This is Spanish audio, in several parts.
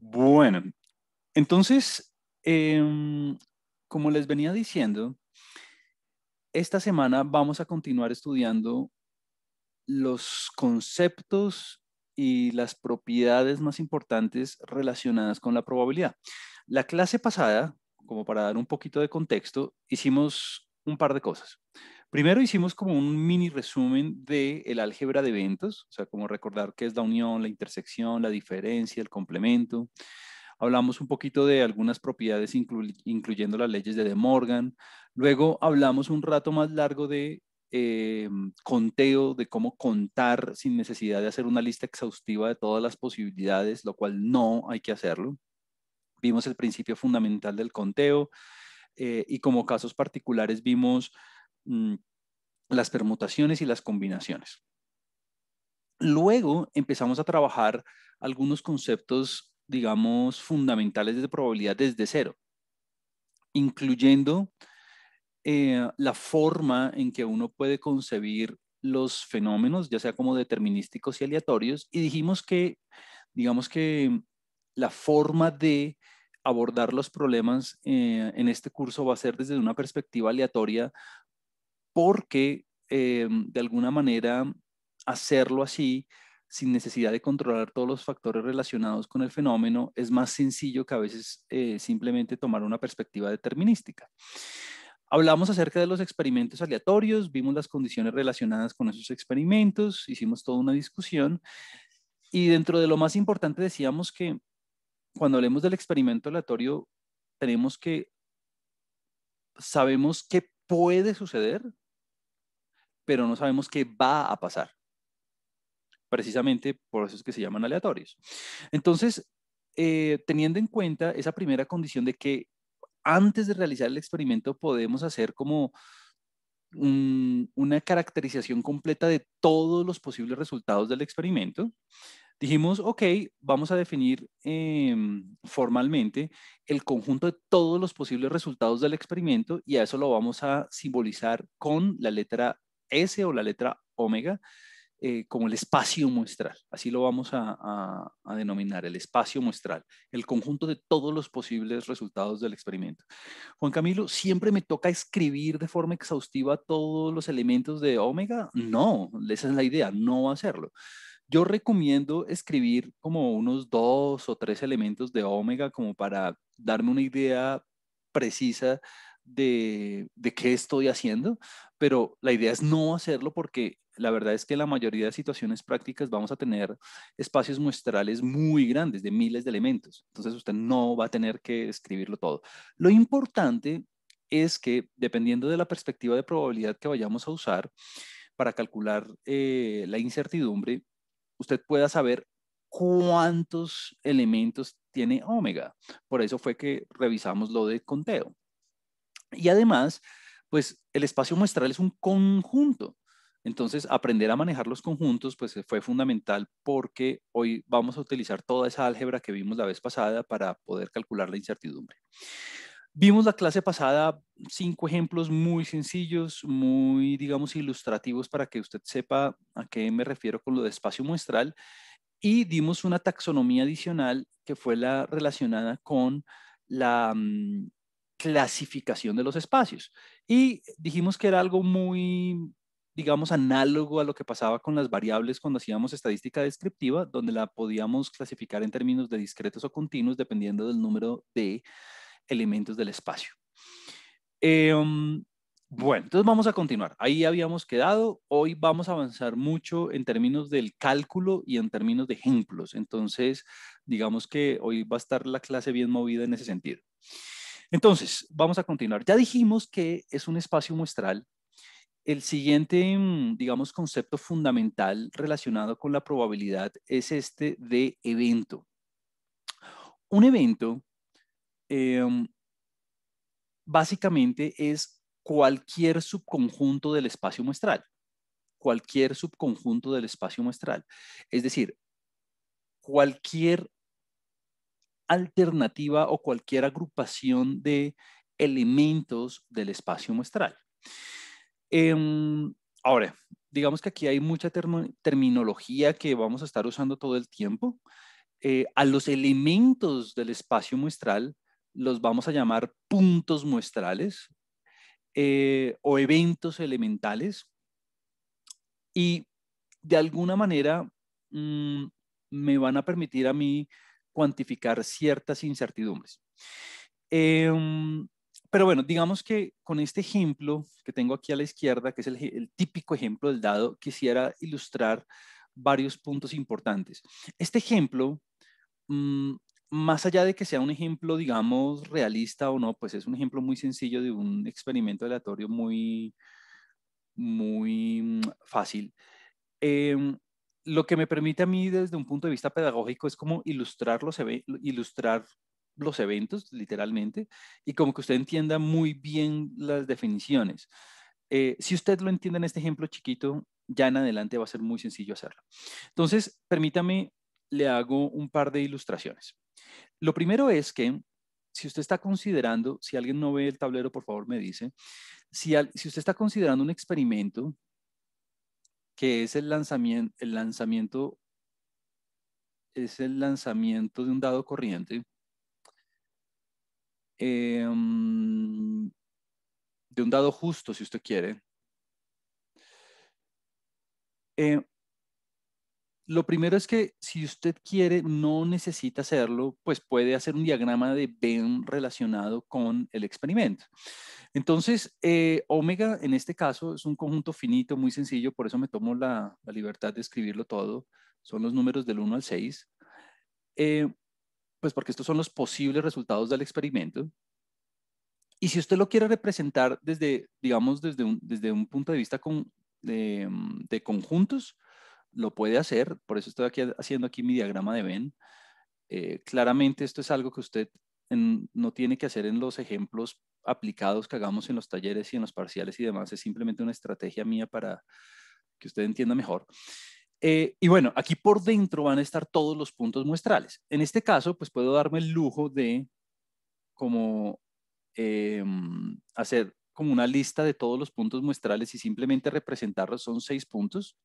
Bueno, entonces, como les venía diciendo, esta semana vamos a continuar estudiando los conceptos y las propiedades más importantes relacionadas con la probabilidad. La clase pasada, como para dar un poquito de contexto, hicimos un par de cosas. Primero hicimos como un mini resumen del álgebra de eventos, o sea, como recordar qué es la unión, la intersección, la diferencia, el complemento. Hablamos un poquito de algunas propiedades, incluyendo las leyes de De Morgan. Luego hablamos un rato más largo de eh, conteo, de cómo contar sin necesidad de hacer una lista exhaustiva de todas las posibilidades, lo cual no hay que hacerlo. Vimos el principio fundamental del conteo y como casos particulares vimos mm, las permutaciones y las combinaciones. Luego empezamos a trabajar algunos conceptos, digamos, fundamentales de probabilidad desde cero, incluyendo la forma en que uno puede concebir los fenómenos, ya sea como determinísticos y aleatorios, y dijimos que, digamos que la forma de abordar los problemas en este curso va a ser desde una perspectiva aleatoria, porque de alguna manera hacerlo así, sin necesidad de controlar todos los factores relacionados con el fenómeno, es más sencillo que a veces simplemente tomar una perspectiva determinística. Hablamos acerca de los experimentos aleatorios, vimos las condiciones relacionadas con esos experimentos, hicimos toda una discusión y dentro de lo más importante decíamos que cuando hablemos del experimento aleatorio tenemos que sabemos qué puede suceder, pero no sabemos qué va a pasar. Precisamente por eso es que se llaman aleatorios. Entonces, teniendo en cuenta esa primera condición de que antes de realizar el experimento podemos hacer como una caracterización completa de todos los posibles resultados del experimento, dijimos, ok, vamos a definir formalmente el conjunto de todos los posibles resultados del experimento y a eso lo vamos a simbolizar con la letra S o la letra omega como el espacio muestral. Así lo vamos a denominar, el espacio muestral, el conjunto de todos los posibles resultados del experimento. Juan Camilo, ¿siempre me toca escribir de forma exhaustiva todos los elementos de omega? No, esa es la idea, no hacerlo. Yo recomiendo escribir como unos 2 o 3 elementos de omega como para darme una idea precisa de qué estoy haciendo, pero la idea es no hacerlo porque la verdad es que en la mayoría de situaciones prácticas vamos a tener espacios muestrales muy grandes de miles de elementos. Entonces usted no va a tener que escribirlo todo. Lo importante es que dependiendo de la perspectiva de probabilidad que vayamos a usar para calcular la incertidumbre, usted pueda saber cuántos elementos tiene omega. Por eso fue que revisamos lo de conteo. Y además, pues el espacio muestral es un conjunto. Entonces, aprender a manejar los conjuntos, pues fue fundamental porque hoy vamos a utilizar toda esa álgebra que vimos la vez pasada para poder calcular la incertidumbre. Vimos la clase pasada 5 ejemplos muy sencillos, muy, digamos, ilustrativos para que usted sepa a qué me refiero con lo de espacio muestral y dimos una taxonomía adicional que fue la relacionada con la clasificación de los espacios. Y dijimos que era algo muy, digamos, análogo a lo que pasaba con las variables cuando hacíamos estadística descriptiva, donde la podíamos clasificar en términos de discretos o continuos dependiendo del número de elementos del espacio. Bueno, entonces vamos a continuar. Ahí habíamos quedado. Hoy vamos a avanzar mucho en términos del cálculo y en términos de ejemplos. Entonces, digamos que hoy va a estar la clase bien movida en ese sentido. Entonces, vamos a continuar. Ya dijimos que es un espacio muestral. El siguiente, digamos, concepto fundamental relacionado con la probabilidad es este de evento. Un evento eh, básicamente es cualquier subconjunto del espacio muestral, cualquier subconjunto del espacio muestral. Es decir, cualquier alternativa o cualquier agrupación de elementos del espacio muestral. Ahora, digamos que aquí hay mucha terminología que vamos a estar usando todo el tiempo. A los elementos del espacio muestral los vamos a llamar puntos muestrales o eventos elementales, y de alguna manera me van a permitir a mí cuantificar ciertas incertidumbres. Pero bueno, digamos que con este ejemplo que tengo aquí a la izquierda, que es el típico ejemplo del dado, quisiera ilustrar varios puntos importantes. Este ejemplo, más allá de que sea un ejemplo, digamos, realista o no, pues es un ejemplo muy sencillo de un experimento aleatorio muy fácil. Em, lo que me permite a mí desde un punto de vista pedagógico es como ilustrar los eventos, literalmente, y como que usted entienda muy bien las definiciones. Si usted lo entiende en este ejemplo chiquito, ya en adelante va a ser muy sencillo hacerlo. Entonces, permítame, le hago un par de ilustraciones. Lo primero es que, si usted está considerando, si alguien no ve el tablero, por favor me dice, si usted está considerando un experimento que es el lanzamiento de un dado corriente, de un dado justo, si usted quiere. Lo primero es que si usted quiere, no necesita hacerlo, pues puede hacer un diagrama de Venn relacionado con el experimento. Entonces, omega en este caso es un conjunto finito, muy sencillo, por eso me tomo la libertad de escribirlo todo. Son los números del 1 al 6. Pues porque estos son los posibles resultados del experimento. Y si usted lo quiere representar desde, digamos, desde un punto de vista de conjuntos, lo puede hacer. Por eso estoy haciendo aquí mi diagrama de Venn. Claramente esto es algo que usted no tiene que hacer en los ejemplos aplicados que hagamos en los talleres y en los parciales y demás. Es simplemente una estrategia mía para que usted entienda mejor. Y bueno, aquí por dentro van a estar todos los puntos muestrales. En este caso, pues puedo darme el lujo de como hacer como una lista de todos los puntos muestrales y simplemente representarlos. Son 6 puntos,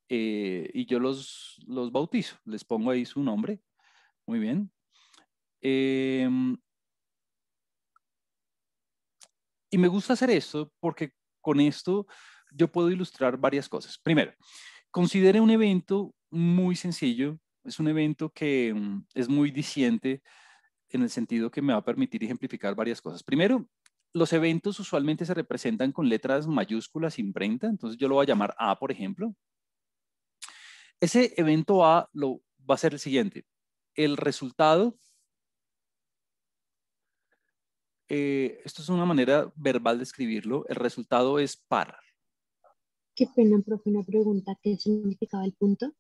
y yo los bautizo, les pongo ahí su nombre. Muy bien. Y me gusta hacer esto porque con esto yo puedo ilustrar varias cosas. Primero, considere un evento muy sencillo. Es un evento que es muy diciente en el sentido que me va a permitir ejemplificar varias cosas. Primero, los eventos usualmente se representan con letras mayúsculas imprenta, entonces yo lo voy a llamar A, por ejemplo. Ese evento A va a ser el siguiente. El resultado, esto es una manera verbal de escribirlo, el resultado es par. Qué pena, profe, una pregunta. ¿Qué significaba el punto?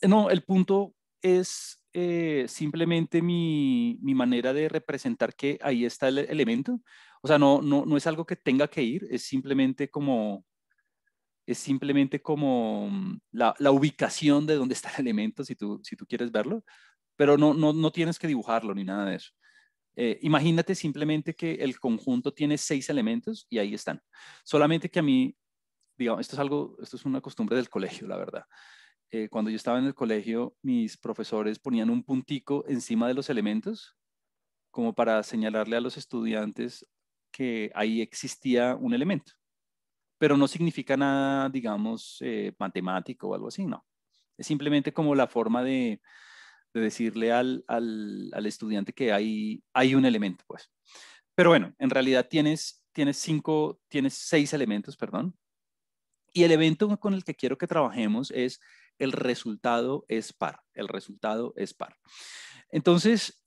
No, el punto es simplemente mi manera de representar que ahí está el elemento. O sea, no es algo que tenga que ir, es simplemente como la ubicación de dónde está el elemento, si tú quieres verlo, pero no tienes que dibujarlo ni nada de eso. Imagínate simplemente que el conjunto tiene 6 elementos y ahí están. Solamente que a mí, digamos, esto es una costumbre del colegio, la verdad. Cuando yo estaba en el colegio, mis profesores ponían un puntico encima de los elementos como para señalarle a los estudiantes que ahí existía un elemento, pero no significa nada, digamos, matemático o algo así, no. Es simplemente como la forma de decirle al estudiante que hay un elemento, pues. Pero bueno, en realidad tienes 6 elementos, perdón. Y el evento con el que quiero que trabajemos es el resultado es par. El resultado es par. Entonces,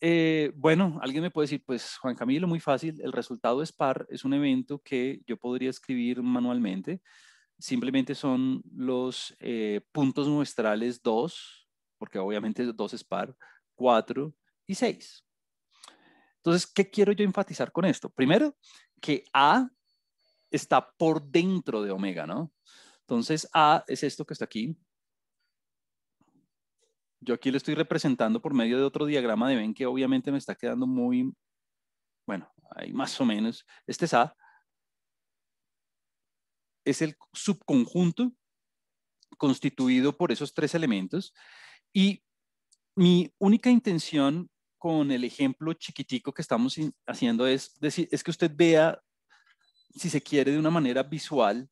bueno, alguien me puede decir, pues Juan Camilo, muy fácil, el resultado es par, es un evento que yo podría escribir manualmente. Simplemente son los puntos muestrales 2, porque obviamente 2 es par, 4 y 6. Entonces, ¿qué quiero yo enfatizar con esto? Primero, que A está por dentro de omega, ¿no? Entonces, A es esto que está aquí. Yo aquí lo estoy representando por medio de otro diagrama de Venn que obviamente me está quedando muy, bueno, ahí más o menos. Este es A, es el subconjunto constituido por esos 3 elementos. Y Mi única intención con el ejemplo chiquitico que estamos haciendo es decir, es que usted vea, si se quiere, de una manera visual,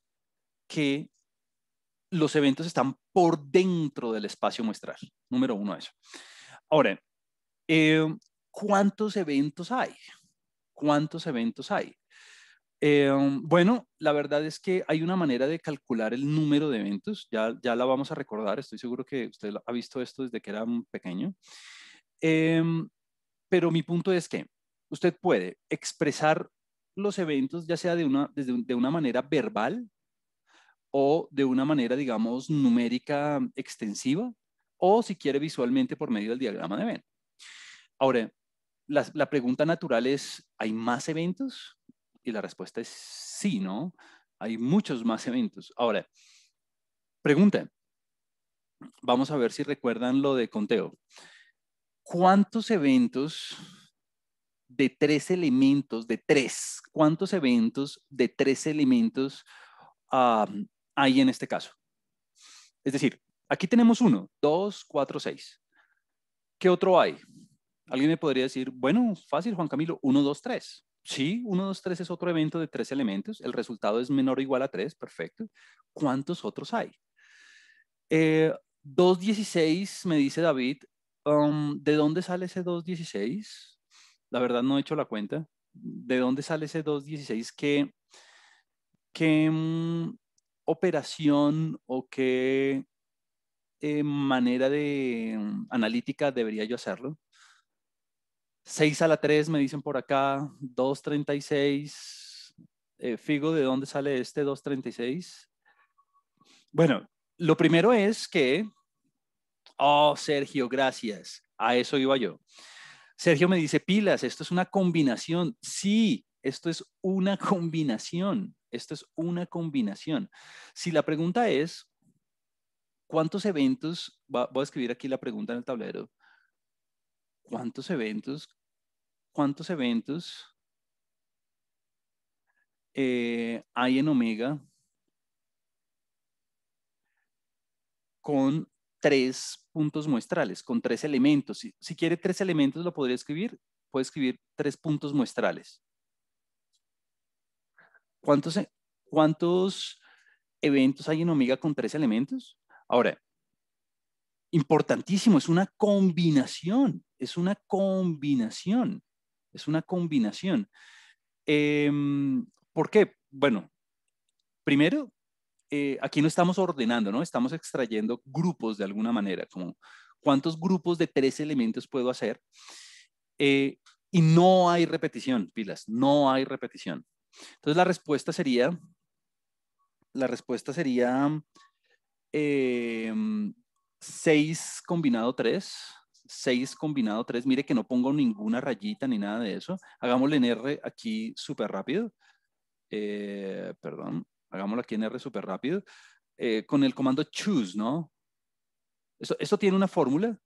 que los eventos están por dentro del espacio muestral. Número uno, eso. Ahora, eh, ¿cuántos eventos hay? ¿Cuántos eventos hay? Bueno, la verdad es que hay una manera de calcular el número de eventos, ya la vamos a recordar, estoy seguro que usted ha visto esto desde que era pequeño. Pero mi punto es que usted puede expresar los eventos ya sea de una manera verbal o de una manera, digamos, numérica extensiva, o si quiere visualmente por medio del diagrama de Venn. Ahora, la pregunta natural es, ¿hay más eventos? Y la respuesta es sí, ¿no? Hay muchos más eventos. Ahora, pregunta, vamos a ver si recuerdan lo de conteo. ¿Cuántos eventos de tres elementos, cuántos eventos de tres elementos hay en este caso? Es decir, aquí tenemos 1, 2, 4, 6. ¿Qué otro hay? Alguien me podría decir, bueno, fácil, Juan Camilo, 1, 2, 3. Sí, 1, 2, 3 es otro evento de tres elementos. El resultado es menor o igual a 3. Perfecto. ¿Cuántos otros hay? 2,16, me dice David. ¿De dónde sale ese 2,16? La verdad no he hecho la cuenta. ¿De dónde sale ese 2,16? ¿Qué operación o qué manera de analítica debería yo hacerlo? 6 a la 3 me dicen por acá, 2,36. Figo, ¿de dónde sale este 2,36? Bueno, lo primero es que, oh, Sergio, gracias. A eso iba yo. Sergio me dice, pilas, esto es una combinación. Sí, esto es una combinación. Esto es una combinación. Si la pregunta es, ¿cuántos eventos? Voy a escribir aquí la pregunta en el tablero. ¿Cuántos eventos? ¿Cuántos eventos hay en omega con tres puntos muestrales, con tres elementos? Si quiere tres elementos, lo podría escribir. Puede escribir 3 puntos muestrales. ¿Cuántos, cuántos eventos hay en omega con 3 elementos? Ahora, importantísimo, es una combinación, es una combinación, es una combinación. ¿Por qué? Bueno, primero, aquí no estamos ordenando, ¿no? Estamos extrayendo grupos de alguna manera, como cuántos grupos de 3 elementos puedo hacer. Y no hay repetición, pilas, no hay repetición. Entonces la respuesta sería 6 combinado 3. 6 combinado 3. Mire que no pongo ninguna rayita ni nada de eso. Hagámosle en R aquí súper rápido. Perdón, hagámoslo aquí en R súper rápido. Con el comando choose, ¿no? Esto tiene una fórmula.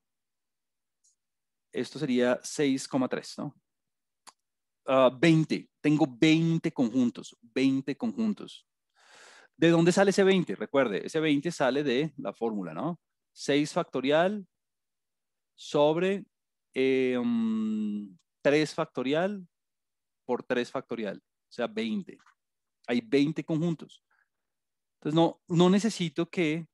Esto sería 6,3, ¿no? 20. Tengo 20 conjuntos. 20 conjuntos. ¿De dónde sale ese 20? Recuerde, ese 20 sale de la fórmula, ¿no? 6 factorial sobre 3 factorial por 3 factorial. O sea, 20. Hay 20 conjuntos. Entonces, no necesito que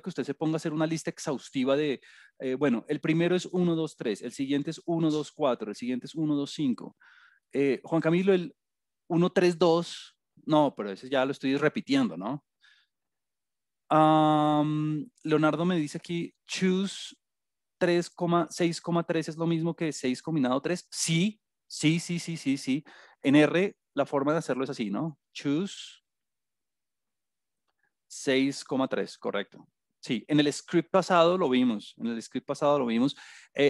usted se ponga a hacer una lista exhaustiva de, bueno, el primero es 1, 2, 3, el siguiente es 1, 2, 4, el siguiente es 1, 2, 5. Juan Camilo, el 1, 3, 2, no, pero ese ya lo estoy repitiendo, ¿no? Leonardo me dice aquí, choose 6,3 es lo mismo que 6 combinado 3. Sí, sí, sí, sí, sí, sí. En R, la forma de hacerlo es así, ¿no? Choose 6,3, correcto. Sí, en el script pasado lo vimos,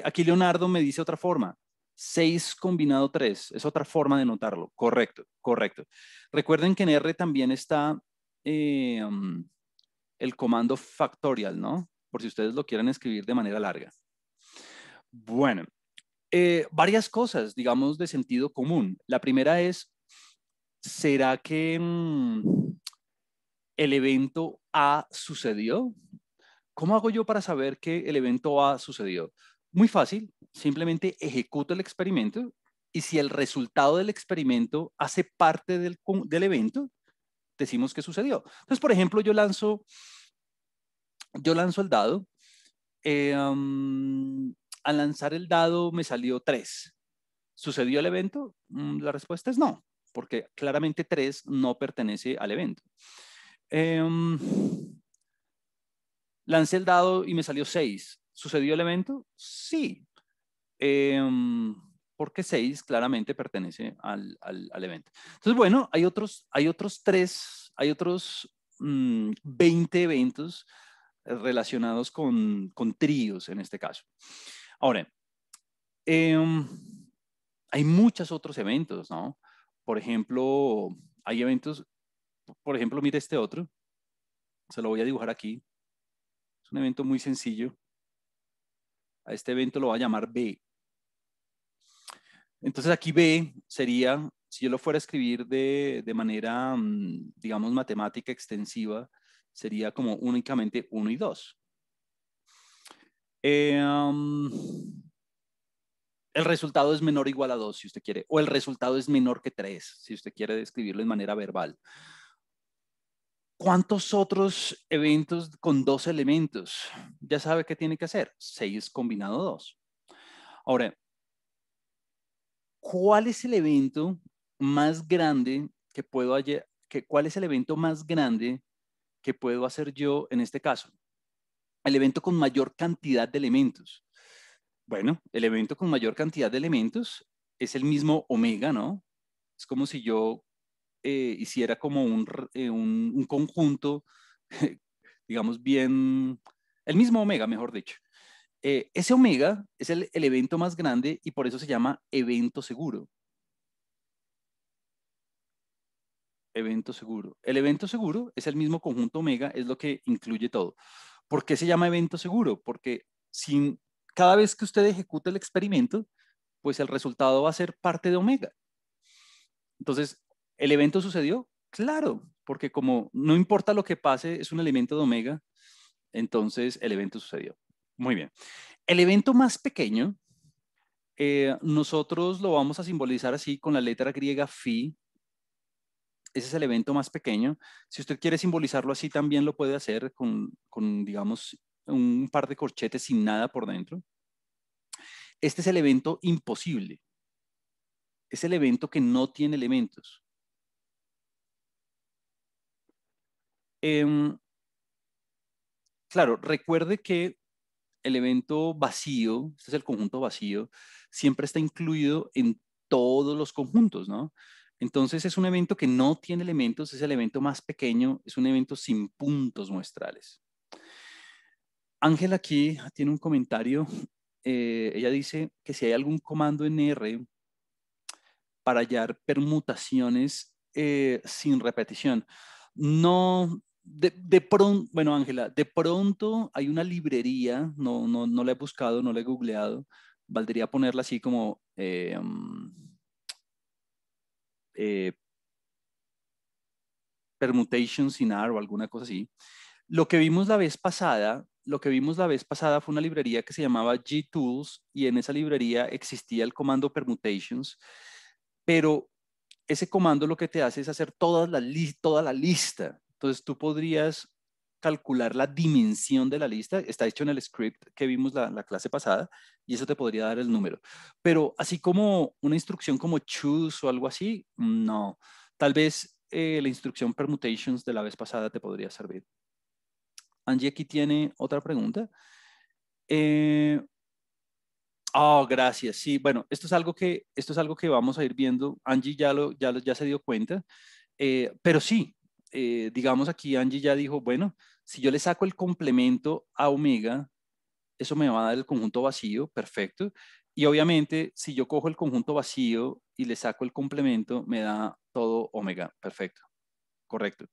aquí Leonardo me dice otra forma, 6 combinado 3, es otra forma de notarlo, correcto, correcto. Recuerden que en R también está el comando factorial, ¿no? Por si ustedes lo quieren escribir de manera larga. Bueno, varias cosas, digamos, de sentido común. La primera es, ¿será que el evento A sucedió? ¿Cómo hago yo para saber que el evento A sucedió? Muy fácil, simplemente ejecuto el experimento y si el resultado del experimento hace parte del evento, decimos que sucedió. Entonces, por ejemplo, yo lanzo el dado. Al lanzar el dado me salió 3. ¿Sucedió el evento? La respuesta es no, porque claramente 3 no pertenece al evento. Lancé el dado y me salió 6. ¿Sucedió el evento? Sí, porque 6 claramente pertenece al evento. Entonces, bueno, hay otros 20 eventos relacionados con tríos en este caso. Ahora, em, hay muchos otros eventos, ¿no? Por ejemplo, hay eventos, por ejemplo, mire este otro, se lo voy a dibujar aquí. Es un evento muy sencillo. A este evento lo voy a llamar B. Entonces aquí B sería, si yo lo fuera a escribir de manera, digamos, matemática extensiva, sería como únicamente 1 y 2. El resultado es menor o igual a 2, si usted quiere, o el resultado es menor que 3, si usted quiere describirlo de manera verbal. ¿Cuántos otros eventos con 2 elementos? Ya sabe qué tiene que hacer. 6 combinado 2. Ahora, ¿cuál es el evento más grande que cuál es el evento más grande que puedo hacer yo en este caso? El evento con mayor cantidad de elementos. Bueno, el evento con mayor cantidad de elementos es el mismo omega, ¿no? Es como si yo hiciera como un conjunto, digamos bien, el mismo omega, mejor dicho. Ese omega es el evento más grande y por eso se llama evento seguro. Evento seguro. El evento seguro es el mismo conjunto omega, es lo que incluye todo. ¿Por qué se llama evento seguro? Porque cada vez que usted ejecute el experimento, pues el resultado va a ser parte de omega. Entonces, ¿el evento sucedió? Claro, porque como no importa lo que pase, es un elemento de omega, entonces el evento sucedió. Muy bien. El evento más pequeño, nosotros lo vamos a simbolizar así con la letra griega phi. Ese es el evento más pequeño. Si usted quiere simbolizarlo así, también lo puede hacer digamos, un par de corchetes sin nada por dentro. Este es el evento imposible. Es el evento que no tiene elementos. Claro, recuerde que el evento vacío, este es el conjunto vacío, siempre está incluido en todos los conjuntos, ¿no? Entonces es un evento que no tiene elementos, es el evento más pequeño, es un evento sin puntos muestrales. Ángela aquí tiene un comentario. Ella dice que si hay algún comando en R para hallar permutaciones sin repetición. No, de pronto, bueno, Ángela, de pronto hay una librería, no la he buscado, no la he googleado, valdría ponerla así como eh, permutations in R o alguna cosa así. Lo que vimos la vez pasada fue una librería que se llamaba GTools y en esa librería existía el comando permutations, pero ese comando lo que te hace es hacer toda la lista. Entonces tú podrías calcular la dimensión de la lista, está hecho en el script que vimos la clase pasada y eso te podría dar el número. Pero así como una instrucción como choose o algo así, no. Tal vez la instrucción permutations de la vez pasada te podría servir. Angie aquí tiene otra pregunta. Eh, Oh, gracias. Sí, bueno, esto es algo que vamos a ir viendo. Angie ya se dio cuenta. Pero sí, digamos aquí Angie ya dijo, bueno, si yo le saco el complemento a omega, eso me va a dar el conjunto vacío, perfecto. Y obviamente, si yo cojo el conjunto vacío y le saco el complemento, me da todo omega, perfecto, correcto.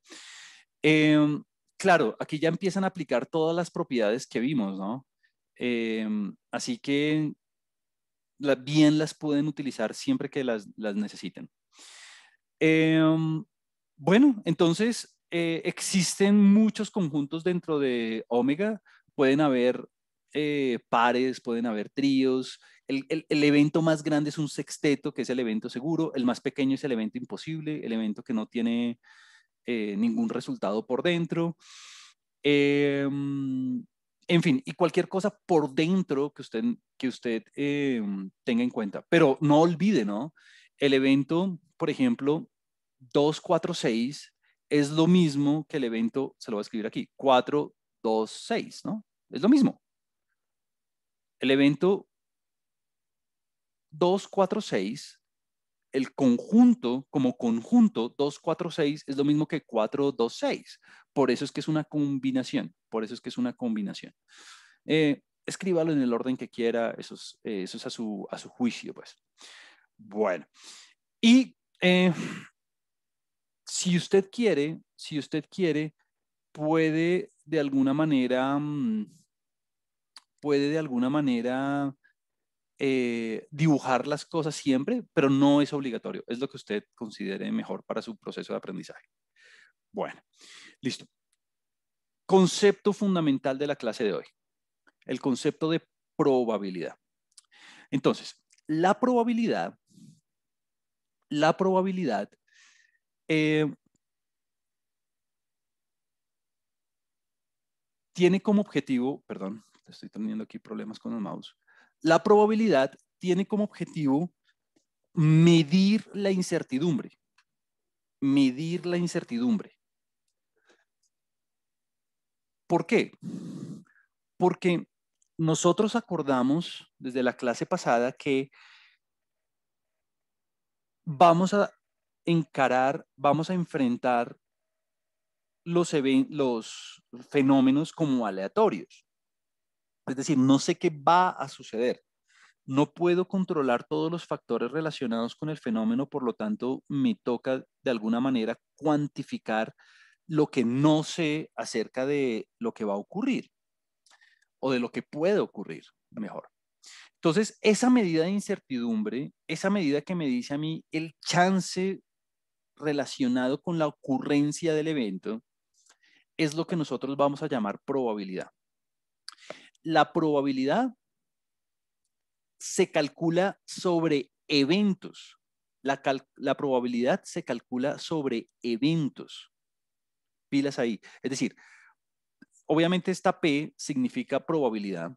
Em, claro, aquí ya empiezan a aplicar todas las propiedades que vimos, ¿no? Así que bien las pueden utilizar siempre que las necesiten. Bueno, entonces existen muchos conjuntos dentro de Omega. pueden haber pares, pueden haber tríos. El evento más grande es un sexteto, que es el evento seguro. El más pequeño es el evento imposible, el evento que no tiene ningún resultado por dentro. En fin, y cualquier cosa por dentro que usted tenga en cuenta. Pero no olvide, ¿no? El evento, por ejemplo, 246 es lo mismo que el evento, se lo voy a escribir aquí, 426, ¿no? Es lo mismo. El evento 246, el conjunto, como conjunto 246 es lo mismo que 426. Por eso es que es una combinación. Por eso es que es una combinación. Escríbalo en el orden que quiera, eso es a su juicio, pues. Bueno, y si usted quiere, puede de alguna manera, dibujar las cosas siempre, pero no es obligatorio. Es lo que usted considere mejor para su proceso de aprendizaje. Bueno, listo. Concepto fundamental de la clase de hoy, el concepto de probabilidad. Entonces, la probabilidad eh, tiene como objetivo, perdón, estoy teniendo aquí problemas con el mouse. La probabilidad tiene como objetivo medir la incertidumbre. Medir la incertidumbre. ¿Por qué? Porque nosotros acordamos desde la clase pasada que vamos a vamos a enfrentar los fenómenos como aleatorios. Es decir, no sé qué va a suceder. No puedo controlar todos los factores relacionados con el fenómeno, por lo tanto, me toca de alguna manera cuantificar lo que no sé acerca de lo que va a ocurrir o de lo que puede ocurrir, mejor. Entonces, esa medida de incertidumbre, esa medida que me dice a mí el chance relacionado con la ocurrencia del evento, es lo que nosotros vamos a llamar probabilidad. La probabilidad se calcula sobre eventos. La probabilidad se calcula sobre eventos. Pilas ahí. Es decir, obviamente esta P significa probabilidad.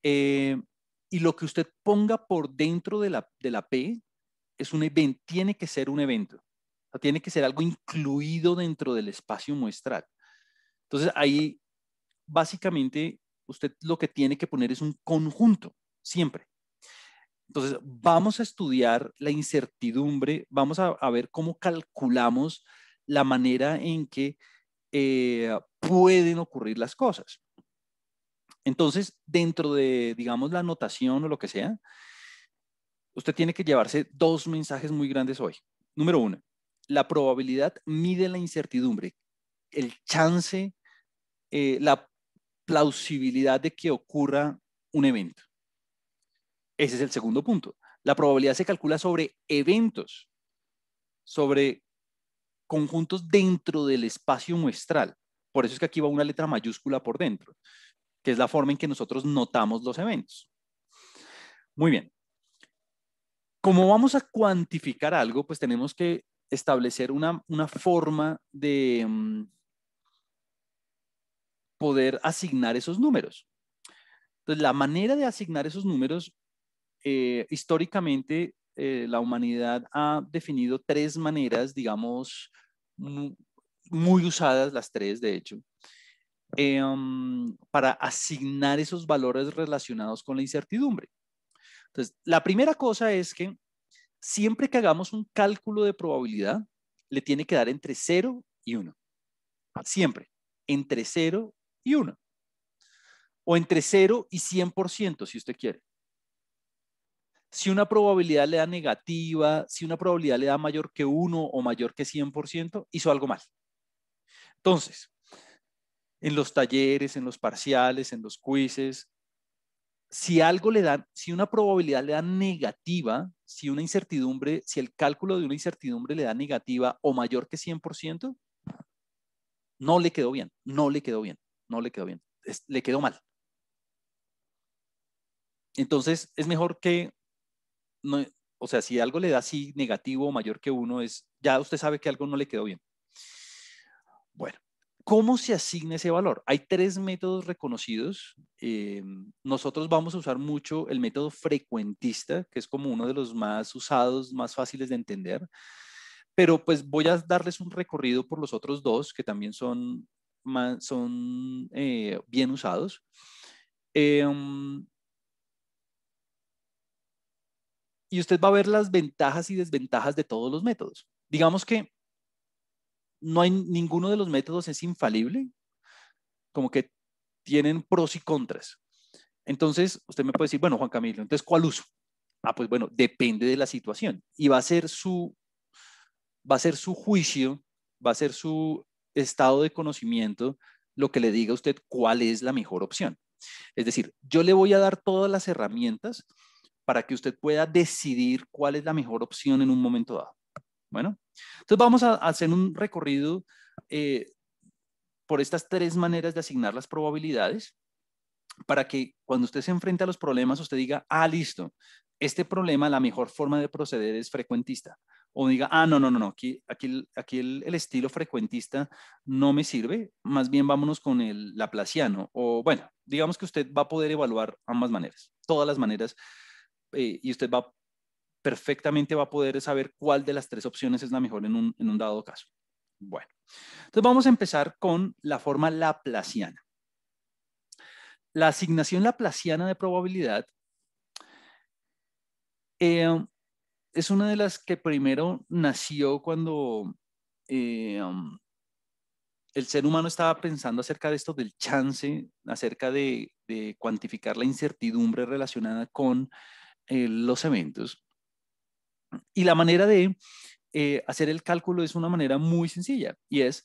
Y lo que usted ponga por dentro de la P es un evento, tiene que ser un evento. O sea, tiene que ser algo incluido dentro del espacio muestral. Entonces ahí básicamente usted lo que tiene que poner es un conjunto, siempre. Entonces, vamos a estudiar la incertidumbre, vamos a ver cómo calculamos la manera en que pueden ocurrir las cosas. Entonces, dentro de, digamos, la anotación o lo que sea, usted tiene que llevarse dos mensajes muy grandes hoy. Número uno, la probabilidad mide la incertidumbre, el chance, la plausibilidad de que ocurra un evento. Ese es el segundo punto. La probabilidad se calcula sobre eventos, sobre conjuntos dentro del espacio muestral. Por eso es que aquí va una letra mayúscula por dentro, que es la forma en que nosotros notamos los eventos. Muy bien. Como vamos a cuantificar algo, pues tenemos que establecer una forma de poder asignar esos números. Entonces, la manera de asignar esos números, históricamente, la humanidad ha definido tres maneras, digamos, muy usadas, las tres, de hecho, para asignar esos valores relacionados con la incertidumbre. Entonces, la primera cosa es que siempre que hagamos un cálculo de probabilidad, le tiene que dar entre 0 y 1. Siempre, entre 0 y 1. O entre 0 y 100%, si usted quiere. Si una probabilidad le da negativa, si una probabilidad le da mayor que 1 o mayor que 100%, hizo algo mal. Entonces, en los talleres, en los parciales, en los quizzes, si algo le da, si una probabilidad le da negativa, si una incertidumbre, si el cálculo de una incertidumbre le da negativa o mayor que 100%, no le quedó bien, no le quedó bien, no le quedó bien. le quedó mal. Entonces, es mejor que, no, o sea, si algo le da así negativo o mayor que 1, ya usted sabe que algo no le quedó bien. Bueno, ¿cómo se asigna ese valor? Hay 3 métodos reconocidos. Nosotros vamos a usar mucho el método frecuentista, que es como uno de los más usados, más fáciles de entender. Pero pues voy a darles un recorrido por los otros 2, que también son bien usados. Y usted va a ver las ventajas y desventajas de todos los métodos. Digamos que no hay ninguno de los métodos es infalible, como que tienen pros y contras. Entonces, usted me puede decir, bueno, Juan Camilo, entonces, ¿cuál uso? Pues bueno, depende de la situación y va a ser su juicio, va a ser su estado de conocimiento lo que le diga a usted cuál es la mejor opción. Es decir, yo le voy a dar todas las herramientas para que usted pueda decidir cuál es la mejor opción en un momento dado. Bueno, entonces vamos a hacer un recorrido por estas 3 maneras de asignar las probabilidades para que cuando usted se enfrente a los problemas, usted diga, listo, este problema, la mejor forma de proceder es frecuentista. O diga, no, aquí el estilo frecuentista no me sirve, más bien vámonos con el laplaciano. O bueno, digamos que usted va a poder evaluar ambas maneras, todas las maneras, y usted perfectamente va a poder saber cuál de las 3 opciones es la mejor en un dado caso. Bueno, entonces vamos a empezar con la forma laplaciana. La asignación laplaciana de probabilidad es una de las que primero nació cuando el ser humano estaba pensando acerca de esto del chance, acerca de cuantificar la incertidumbre relacionada con los eventos. Y la manera de hacer el cálculo es una manera muy sencilla y es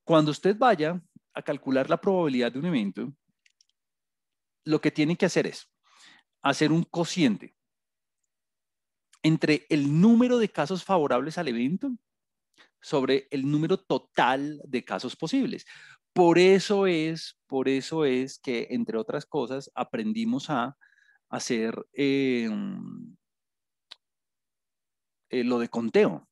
cuando usted vaya a calcular la probabilidad de un evento, lo que tiene que hacer es hacer un cociente entre el número de casos favorables al evento sobre el número total de casos posibles. Por eso es que, entre otras cosas, aprendimos a hacer lo de conteo.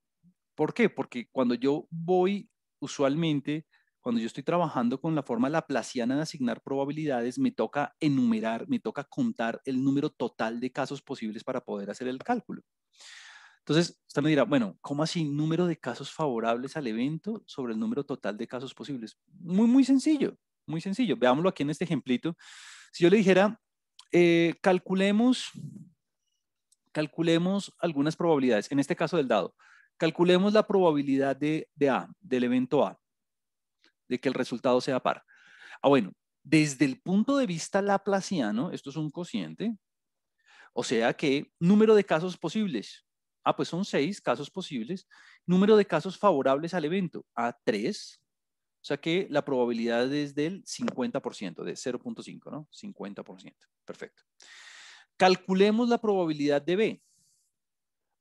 ¿Por qué? Porque cuando yo voy, usualmente, cuando yo estoy trabajando con la forma laplaciana de asignar probabilidades, me toca enumerar, me toca contar el número total de casos posibles para poder hacer el cálculo. Entonces, usted me dirá, bueno, ¿cómo así número de casos favorables al evento sobre el número total de casos posibles? Muy sencillo, muy sencillo. Veámoslo aquí en este ejemplito. Si yo le dijera, calculemos algunas probabilidades, en este caso del dado. Calculemos la probabilidad del evento A, de que el resultado sea par. Bueno, desde el punto de vista laplaciano, esto es un cociente, o sea que número de casos posibles. Pues son 6 casos posibles. Número de casos favorables al evento. 3. O sea que la probabilidad es del 50%, de 0.5, ¿no? 50%. Perfecto. Calculemos la probabilidad de B.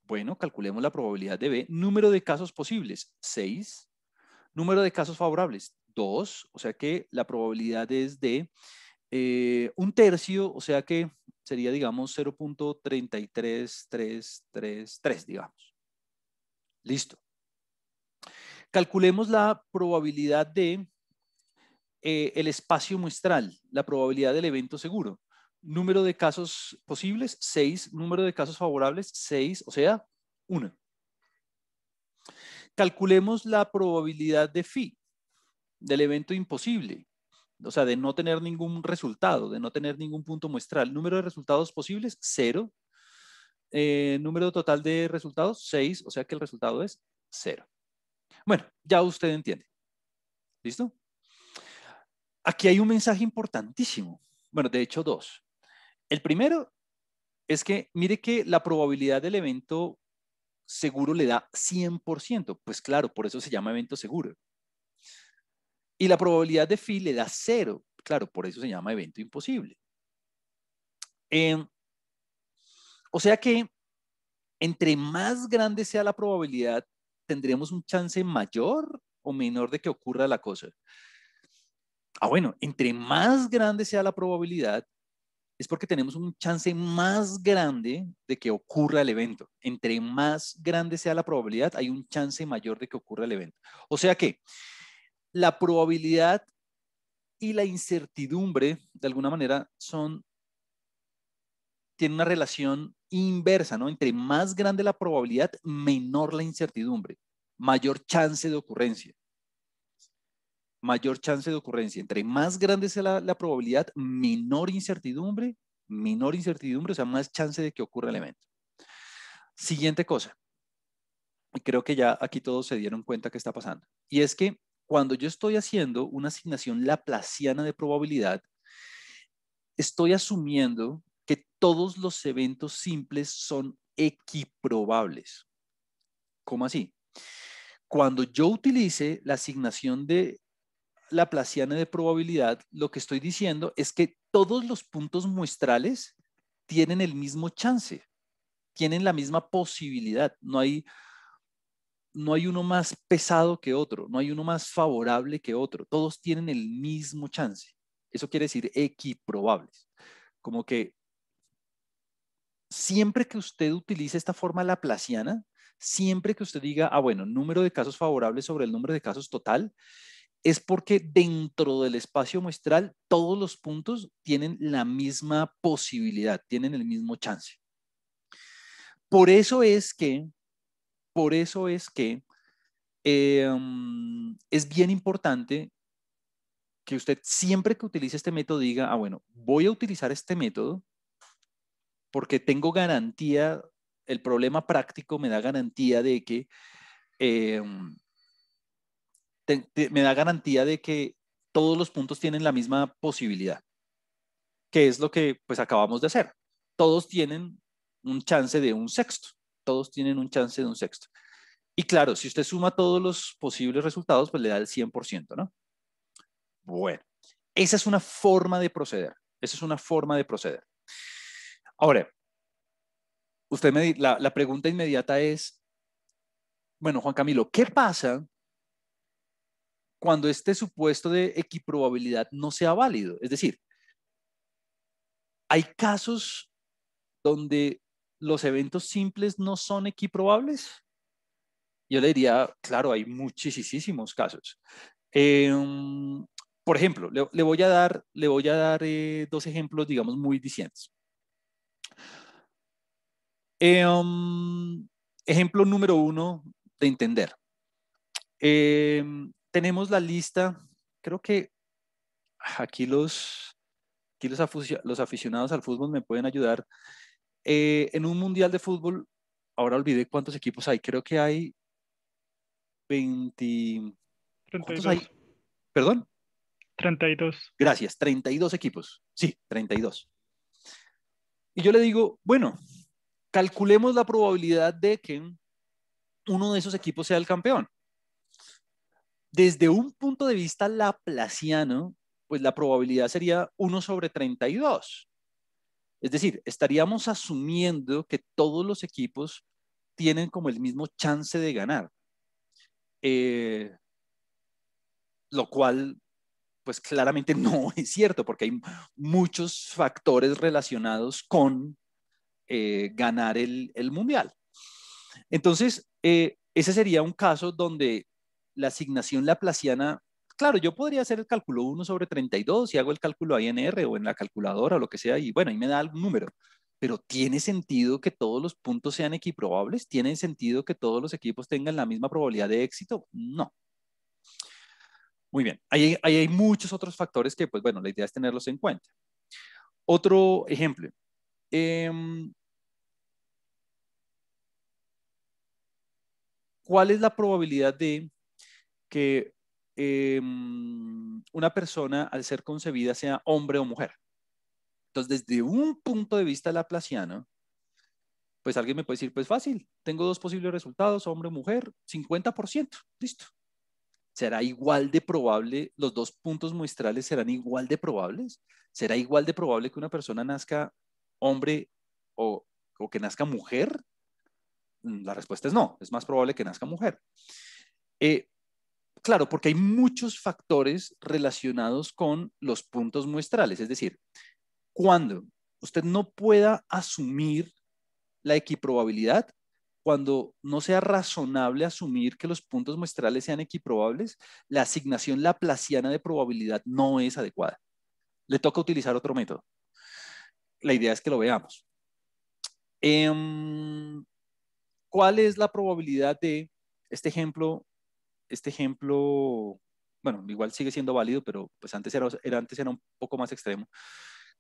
Bueno, calculemos la probabilidad de B. Número de casos posibles, 6. Número de casos favorables, 2. O sea que la probabilidad es de 1/3, o sea que sería, digamos, 0.33333, digamos. Listo. Calculemos la probabilidad de el espacio muestral, la probabilidad del evento seguro. Número de casos posibles, 6. Número de casos favorables, 6, o sea, 1. Calculemos la probabilidad de phi, del evento imposible, o sea, de no tener ningún resultado, de no tener ningún punto muestral. Número de resultados posibles, 0. Número total de resultados, 6, o sea que el resultado es 0. Bueno, ya usted entiende. ¿Listo? Aquí hay un mensaje importantísimo. Bueno, de hecho, 2. El primero es que mire que la probabilidad del evento seguro le da 100%. Pues claro, por eso se llama evento seguro. Y la probabilidad de phi le da 0. Claro, por eso se llama evento imposible. O sea que entre más grande sea la probabilidad, tendremos un chance mayor o menor de que ocurra la cosa. Bueno, entre más grande sea la probabilidad, es porque tenemos un chance más grande de que ocurra el evento. Entre más grande sea la probabilidad, hay un chance mayor de que ocurra el evento. O sea que la probabilidad y la incertidumbre, de alguna manera, tienen una relación inversa, ¿no? Entre más grande la probabilidad, menor la incertidumbre, mayor chance de ocurrencia. Mayor chance de ocurrencia. Entre más grande sea la probabilidad, menor incertidumbre, o sea, más chance de que ocurra el evento. Siguiente cosa, y creo que ya aquí todos se dieron cuenta que está pasando, y es que cuando yo estoy haciendo una asignación laplaciana de probabilidad, estoy asumiendo que todos los eventos simples son equiprobables. ¿Cómo así? Cuando yo utilice la asignación de laplaciana de probabilidad, lo que estoy diciendo es que todos los puntos muestrales tienen el mismo chance, tienen la misma posibilidad. No hay uno más pesado que otro, no hay uno más favorable que otro. Todos tienen el mismo chance. Eso quiere decir equiprobables. Como que siempre que usted utilice esta forma laplaciana, siempre que usted diga, bueno, número de casos favorables sobre el número de casos total, es porque dentro del espacio muestral todos los puntos tienen la misma posibilidad, tienen el mismo chance. Por eso es que, por eso es que es bien importante que usted siempre que utilice este método diga, bueno, voy a utilizar este método porque tengo garantía, el problema práctico me da garantía de que eh, me da garantía de que todos los puntos tienen la misma posibilidad, que es lo que pues acabamos de hacer. Todos tienen un chance de un sexto, todos tienen un chance de un sexto. Y claro, si usted suma todos los posibles resultados, pues le da el 100%, ¿no? Bueno, esa es una forma de proceder. Esa es una forma de proceder. Ahora, la pregunta inmediata es, bueno, Juan Camilo, ¿qué pasa cuando este supuesto de equiprobabilidad no sea válido? Es decir, hay casos donde los eventos simples no son equiprobables. Yo le diría, claro, hay muchísimos casos. Eh, por ejemplo, le voy a dar dos ejemplos, digamos, muy distintos. Ejemplo número uno de entender. Tenemos la lista, creo que aquí los aficionados al fútbol me pueden ayudar. En un mundial de fútbol, ahora olvidé cuántos equipos hay, creo que hay 20, ¿cuántos hay? 32. Perdón, 32. gracias, 32 equipos, sí, 32. Y yo le digo, bueno, calculemos la probabilidad de que uno de esos equipos sea el campeón. Desde un punto de vista laplaciano, pues la probabilidad sería 1/32. Es decir, estaríamos asumiendo que todos los equipos tienen como el mismo chance de ganar, eh, lo cual pues claramente no es cierto porque hay muchos factores relacionados con ganar el mundial. Entonces, ese sería un caso donde la asignación laplaciana, claro, yo podría hacer el cálculo 1/32 y hago el cálculo ahí en R o en la calculadora o lo que sea, y bueno, ahí me da algún número. Pero ¿tiene sentido que todos los puntos sean equiprobables? ¿Tiene sentido que todos los equipos tengan la misma probabilidad de éxito? No. Muy bien. Ahí hay muchos otros factores que, pues bueno, la idea es tenerlos en cuenta. Otro ejemplo. ¿Cuál es la probabilidad de que una persona al ser concebida sea hombre o mujer? Entonces, desde un punto de vista laplaciano, pues alguien me puede decir, pues fácil, tengo dos posibles resultados, hombre o mujer, 50%, listo. ¿Será igual de probable, los dos puntos muestrales serán igual de probables? ¿Será igual de probable que una persona nazca hombre o, o que nazca mujer? La respuesta es no, es más probable que nazca mujer. Eh, Claro, porque hay muchos factores relacionados con los puntos muestrales. Es decir, cuando usted no pueda asumir la equiprobabilidad, cuando no sea razonable asumir que los puntos muestrales sean equiprobables, la asignación laplaciana de probabilidad no es adecuada. Le toca utilizar otro método. La idea es que lo veamos. ¿Cuál es la probabilidad de este ejemplo? Este ejemplo, bueno, igual sigue siendo válido, pero pues antes era un poco más extremo.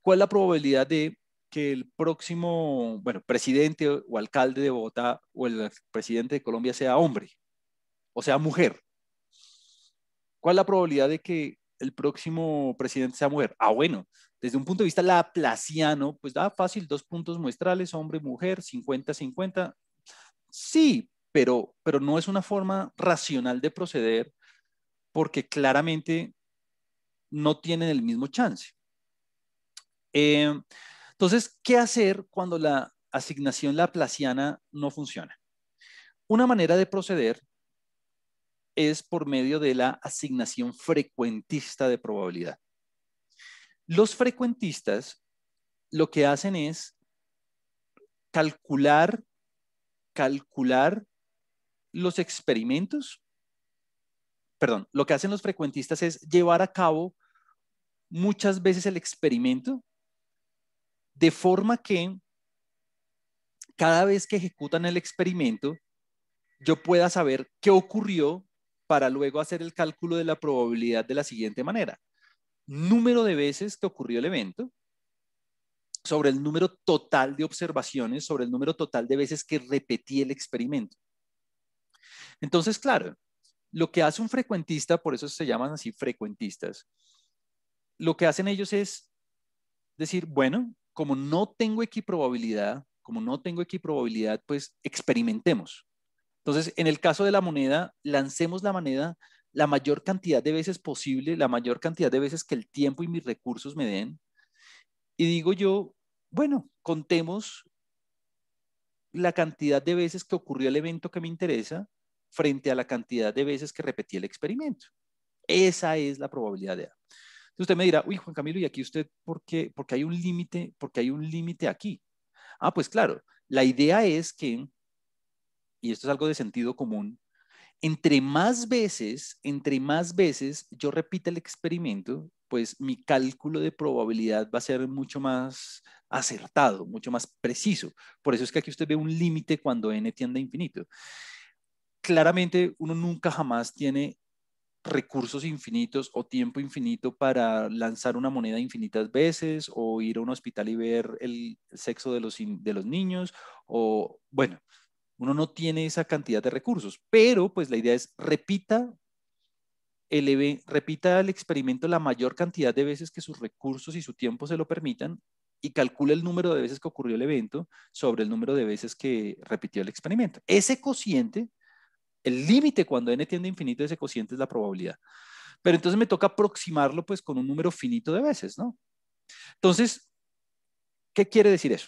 ¿Cuál es la probabilidad de que el próximo, bueno, presidente o alcalde de Bogotá o el presidente de Colombia sea hombre o sea mujer? ¿Cuál es la probabilidad de que el próximo presidente sea mujer? Ah, bueno, desde un punto de vista laplaciano, pues da fácil, dos puntos muestrales, hombre, mujer, 50-50. Sí, pero no es una forma racional de proceder porque claramente no tienen el mismo chance. Eh, entonces, ¿qué hacer cuando la asignación laplaciana no funciona? Una manera de proceder es por medio de la asignación frecuentista de probabilidad. Los frecuentistas lo que hacen es calcular los experimentos. Perdón, lo que hacen los frecuentistas es llevar a cabo muchas veces el experimento de forma que cada vez que ejecutan el experimento, yo pueda saber qué ocurrió para luego hacer el cálculo de la probabilidad de la siguiente manera. Número de veces que ocurrió el evento sobre el número total de observaciones, sobre el número total de veces que repetí el experimento. Entonces, claro, lo que hace un frecuentista, por eso se llaman así frecuentistas, lo que hacen ellos es decir, bueno, como no tengo equiprobabilidad, pues experimentemos. Entonces, en el caso de la moneda, lancemos la moneda la mayor cantidad de veces posible, la mayor cantidad de veces que el tiempo y mis recursos me den. Y digo yo, bueno, contemos la cantidad de veces que ocurrió el evento que me interesa frente a la cantidad de veces que repetí el experimento. Esa es la probabilidad de A. Entonces usted me dirá, uy, Juan Camilo, ¿y aquí usted por qué? Porque hay un límite, porque hay un límite aquí. Ah, pues claro, la idea es que, y esto es algo de sentido común, entre más veces yo repita el experimento, pues mi cálculo de probabilidad va a ser mucho más acertado, mucho más preciso. Por eso es que aquí usted ve un límite cuando n tiende a infinito. Claramente uno nunca jamás tiene recursos infinitos o tiempo infinito para lanzar una moneda infinitas veces o ir a un hospital y ver el sexo de los niños o bueno, uno no tiene esa cantidad de recursos, pero pues la idea es repita el experimento la mayor cantidad de veces que sus recursos y su tiempo se lo permitan y calcule el número de veces que ocurrió el evento sobre el número de veces que repitió el experimento. Ese cociente, el límite cuando n tiende a infinito de ese cociente es la probabilidad. Pero entonces me toca aproximarlo pues con un número finito de veces, ¿no? Entonces, ¿qué quiere decir eso?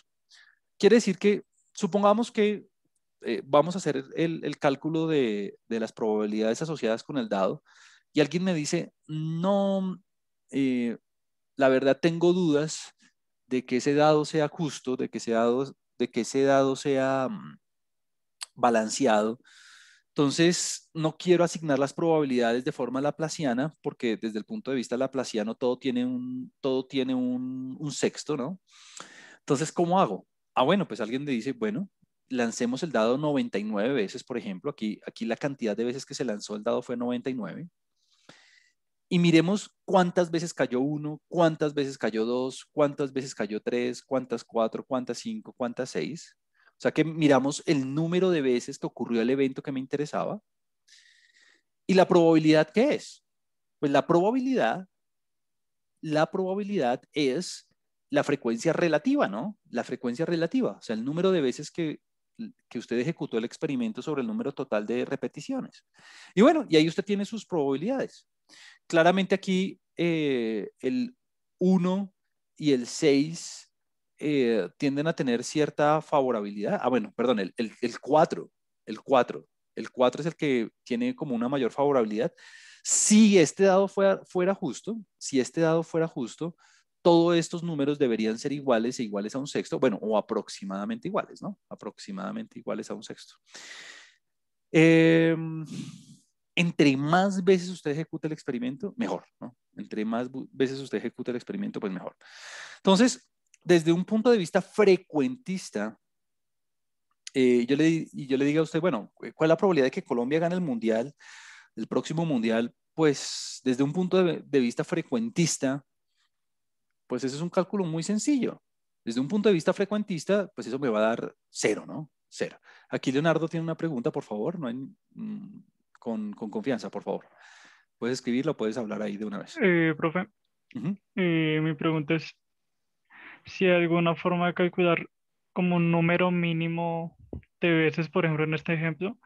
Quiere decir que supongamos que vamos a hacer el cálculo de las probabilidades asociadas con el dado y alguien me dice, no, eh, la verdad tengo dudas de que ese dado sea justo, de que ese dado sea balanceado. Entonces, no quiero asignar las probabilidades de forma laplaciana porque desde el punto de vista laplaciano todo tiene un sexto, ¿no? Entonces, ¿cómo hago? Ah, bueno, pues alguien me dice, bueno, lancemos el dado 99 veces, por ejemplo. Aquí la cantidad de veces que se lanzó el dado fue 99. Y miremos cuántas veces cayó uno, cuántas veces cayó dos, cuántas veces cayó tres, cuántas cuatro, cuántas cinco, cuántas seis. O sea que miramos el número de veces que ocurrió el evento que me interesaba. ¿Y la probabilidad qué es? Pues la probabilidad es la frecuencia relativa, ¿no? La frecuencia relativa, o sea, el número de veces que usted ejecutó el experimento sobre el número total de repeticiones. Y bueno, y ahí usted tiene sus probabilidades. Claramente aquí el 1 y el 6 tienden a tener cierta favorabilidad. Ah, bueno, perdón, el 4, el 4 es el que tiene como una mayor favorabilidad. Si este dado fuera justo, si este dado fuera justo, todos estos números deberían ser iguales e iguales a un sexto, bueno, o aproximadamente iguales, ¿no? Aproximadamente iguales a un sexto. Entre más veces usted ejecute el experimento, mejor, ¿no? Entre más veces usted ejecute el experimento, pues mejor. Entonces, desde un punto de vista frecuentista, yo le diga a usted, bueno, ¿cuál es la probabilidad de que Colombia gane el mundial, el próximo mundial? Pues desde un punto de vista frecuentista, pues eso es un cálculo muy sencillo. Desde un punto de vista frecuentista, pues eso me va a dar cero, ¿no? Cero. Aquí Leonardo tiene una pregunta, por favor, no hay, con confianza, por favor. Puedes escribirla, puedes hablar ahí de una vez. Profe, Ujú. mi pregunta es si hay alguna forma de calcular como un número mínimo de veces, por ejemplo, en este ejemplo,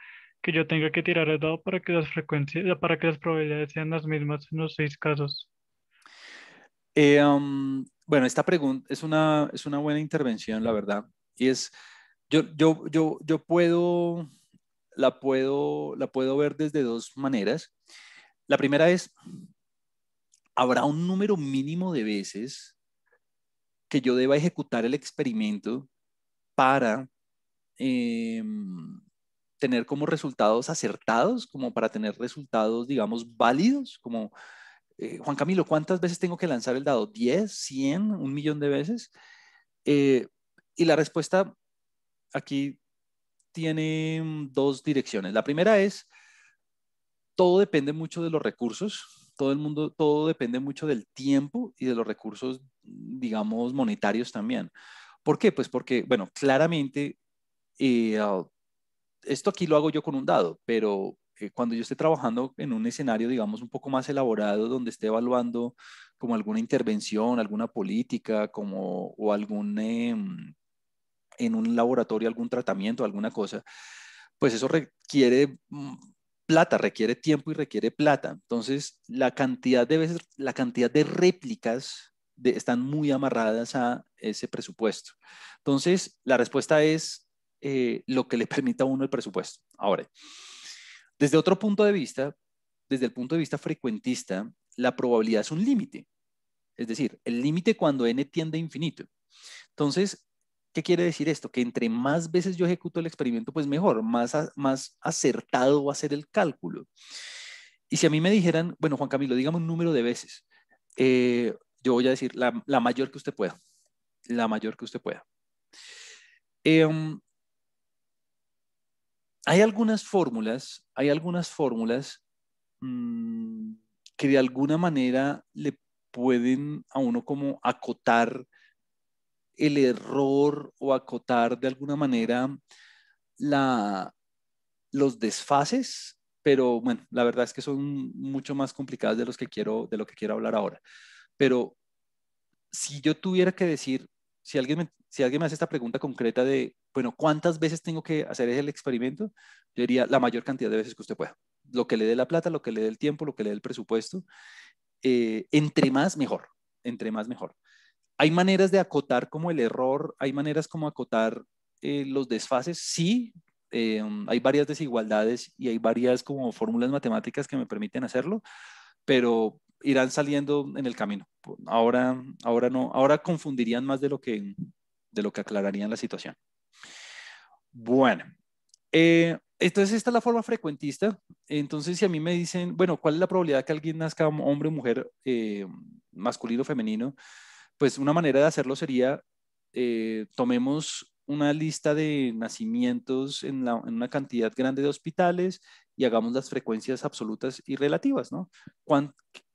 que yo tenga que tirar el dado para que las frecuencias, para que las probabilidades sean las mismas en los 6 casos. Bueno, esta pregunta es una buena intervención, la verdad. Y es, yo la puedo ver desde dos maneras. La primera es, ¿habrá un número mínimo de veces que yo deba ejecutar el experimento para eh, tener como resultados acertados, como para tener resultados, digamos, válidos? Como, Juan Camilo, ¿cuántas veces tengo que lanzar el dado? ¿10, 100, 1 millón de veces? Eh, y la respuesta aquí tiene dos direcciones. La primera es, todo depende mucho de los recursos, todo depende mucho del tiempo y de los recursos, digamos, monetarios también. ¿Por qué? Pues porque, bueno, claramente, eh, uh, esto aquí lo hago yo con un dado, pero cuando yo esté trabajando en un escenario, digamos, un poco más elaborado, donde esté evaluando como alguna intervención, alguna política, como, o algún, en un laboratorio, algún tratamiento, alguna cosa, pues eso requiere plata, requiere tiempo y requiere plata. Entonces, la cantidad de veces, la cantidad de réplicas están muy amarradas a ese presupuesto. Entonces, la respuesta es lo que le permita a uno el presupuesto. Ahora, desde otro punto de vista, desde el punto de vista frecuentista, la probabilidad es un límite. Es decir, el límite cuando n tiende a infinito. Entonces, ¿qué quiere decir esto? Que entre más veces yo ejecuto el experimento, pues mejor, más acertado va a ser el cálculo. Y si a mí me dijeran, bueno, Juan Camilo, dígame un número de veces, yo voy a decir la mayor que usted pueda, la mayor que usted pueda. Um, hay algunas fórmulas mmm, que de alguna manera le pueden a uno como acotar el error o acotar de alguna manera la, los desfases, pero bueno, la verdad es que son mucho más complicadas de lo que quiero hablar ahora. Pero si yo tuviera que decir, si alguien me hace esta pregunta concreta de, bueno, ¿cuántas veces tengo que hacer el experimento? Yo diría la mayor cantidad de veces que usted pueda. Lo que le dé la plata, lo que le dé el tiempo, lo que le dé el presupuesto. Entre más, mejor. Entre más, mejor. Hay maneras de acotar como el error, hay maneras como acotar los desfases, sí, hay varias desigualdades y hay varias como fórmulas matemáticas que me permiten hacerlo, pero irán saliendo en el camino. Ahora no, ahora confundirían más de lo que aclararían la situación. Bueno, entonces esta es la forma frecuentista. Entonces, si a mí me dicen, bueno, ¿cuál es la probabilidad que alguien nazca hombre o mujer, masculino o femenino? Pues una manera de hacerlo sería, tomemos una lista de nacimientos en una cantidad grande de hospitales y hagamos las frecuencias absolutas y relativas, ¿no?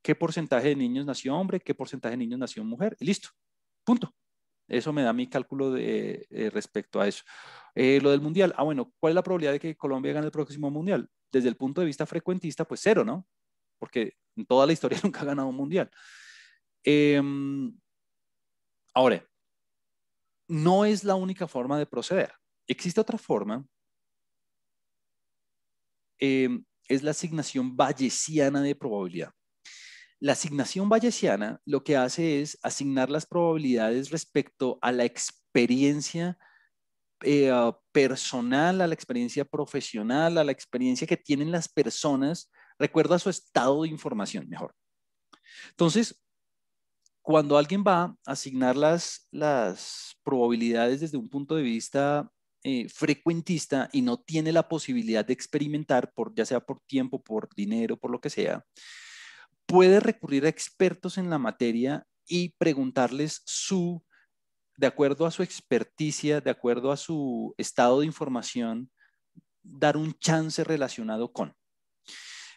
¿Qué porcentaje de niños nació hombre? ¿Qué porcentaje de niños nació mujer? Y listo, punto. Eso me da mi cálculo respecto a eso. Lo del mundial. Bueno, ¿cuál es la probabilidad de que Colombia gane el próximo mundial? Desde el punto de vista frecuentista, pues cero, ¿no? Porque en toda la historia nunca ha ganado un mundial. Ahora, no es la única forma de proceder. Existe otra forma, es la asignación bayesiana de probabilidad. La asignación bayesiana lo que hace es asignar las probabilidades respecto a la experiencia personal, a la experiencia profesional, a la experiencia que tienen las personas recuerda su estado de información mejor. Entonces, cuando alguien va a asignar las probabilidades desde un punto de vista frecuentista y no tiene la posibilidad de experimentar, ya sea por tiempo, por dinero, por lo que sea, puede recurrir a expertos en la materia y preguntarles de acuerdo a su experticia, de acuerdo a su estado de información, dar un chance relacionado con.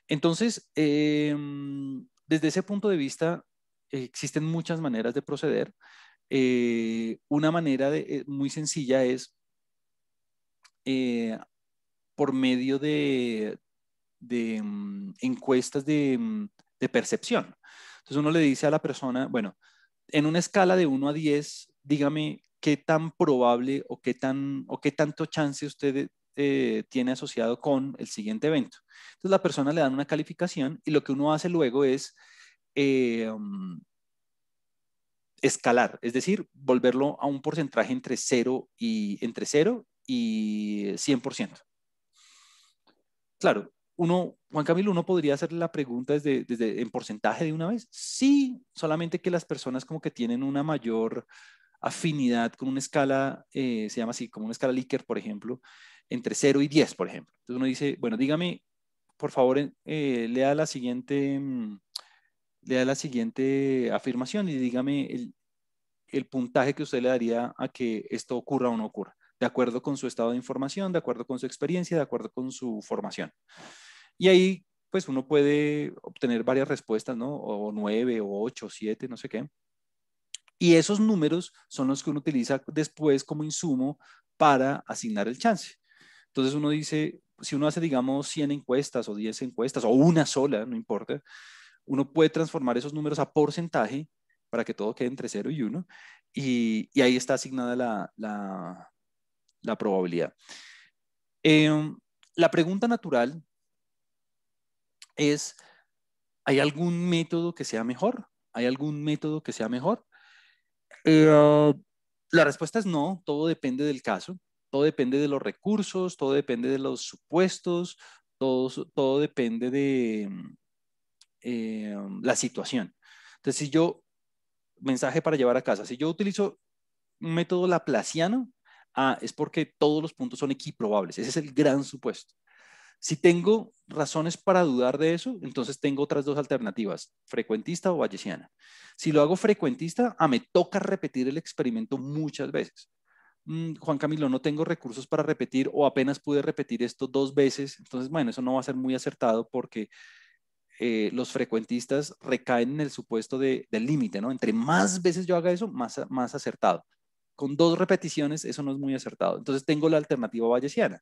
Entonces, desde ese punto de vista, existen muchas maneras de proceder. Una manera muy sencilla es por medio de encuestas de percepción. Entonces uno le dice a la persona, bueno, en una escala de 1 a 10, dígame qué tan probable o qué tanto chance usted tiene asociado con el siguiente evento. Entonces la persona le dan una calificación y lo que uno hace luego es escalar, es decir, volverlo a un porcentaje entre 0 y 100%. Claro, Juan Camilo, uno podría hacer la pregunta desde en porcentaje de una vez. Sí, solamente que las personas como que tienen una mayor afinidad con una escala, se llama así, como una escala Likert, por ejemplo, entre 0 y 10, por ejemplo. Entonces uno dice, bueno, dígame, por favor, lea la siguiente afirmación y dígame el puntaje que usted le daría a que esto ocurra o no ocurra, de acuerdo con su estado de información, de acuerdo con su experiencia, de acuerdo con su formación. Y ahí, pues uno puede obtener varias respuestas, ¿no? O 9, o 8, o 7, no sé qué. Y esos números son los que uno utiliza después como insumo para asignar el chance. Entonces uno dice, si uno hace, digamos, 100 encuestas o 10 encuestas o una sola, no importa, uno puede transformar esos números a porcentaje para que todo quede entre 0 y 1 y ahí está asignada la probabilidad. La pregunta natural es, ¿hay algún método que sea mejor? ¿Hay algún método que sea mejor? La respuesta es no, todo depende del caso, todo depende de los recursos, todo depende de los supuestos, todo depende de la situación. Entonces, mensaje para llevar a casa, si yo utilizo un método laplaciano, es porque todos los puntos son equiprobables, ese es el gran supuesto. Si tengo razones para dudar de eso, entonces tengo otras dos alternativas, frecuentista o bayesiana. Si lo hago frecuentista, me toca repetir el experimento muchas veces. Juan Camilo, no tengo recursos para repetir o apenas pude repetir esto 2 veces, entonces, bueno, eso no va a ser muy acertado porque los frecuentistas recaen en el supuesto del límite, ¿no? Entre más veces yo haga eso, más acertado. Con 2 repeticiones, eso no es muy acertado. Entonces tengo la alternativa bayesiana,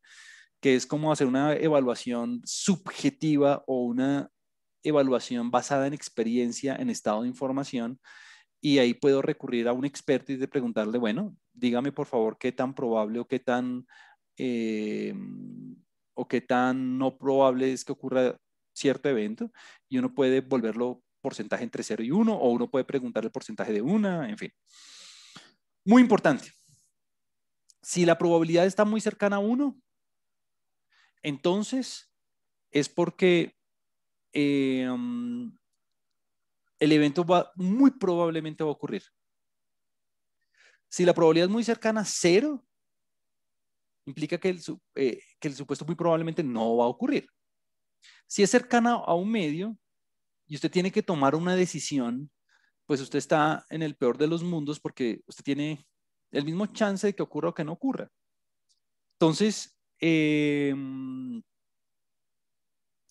que es como hacer una evaluación subjetiva o una evaluación basada en experiencia, en estado de información, y ahí puedo recurrir a un experto y de preguntarle, bueno, dígame por favor qué tan probable eh, o qué tan no probable es que ocurra cierto evento, y uno puede volverlo porcentaje entre 0 y 1, o uno puede preguntar el porcentaje de una, en fin. Muy importante. Si la probabilidad está muy cercana a 1, entonces es porque el evento muy probablemente va a ocurrir. Si la probabilidad es muy cercana a 0, implica que el supuesto muy probablemente no va a ocurrir. Si es cercana a un medio y usted tiene que tomar una decisión, pues usted está en el peor de los mundos porque usted tiene el mismo chance de que ocurra o que no ocurra. Entonces,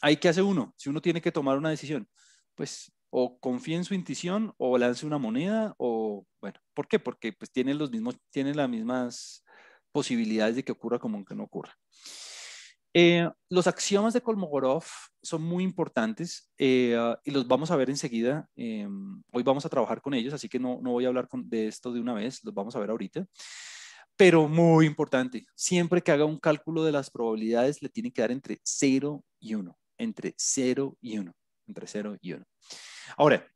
¿ahí qué hace uno? Si uno tiene que tomar una decisión, pues o confía en su intuición o lance una moneda o, bueno, ¿por qué? Porque pues tiene las mismas posibilidades de que ocurra como que no ocurra. Los axiomas de Kolmogorov son muy importantes y los vamos a ver enseguida. Hoy vamos a trabajar con ellos, así que no voy a hablar de esto de una vez, los vamos a ver ahorita. Pero muy importante, siempre que haga un cálculo de las probabilidades, le tiene que dar entre 0 y 1. Entre 0 y 1. Entre 0 y 1. Ahora,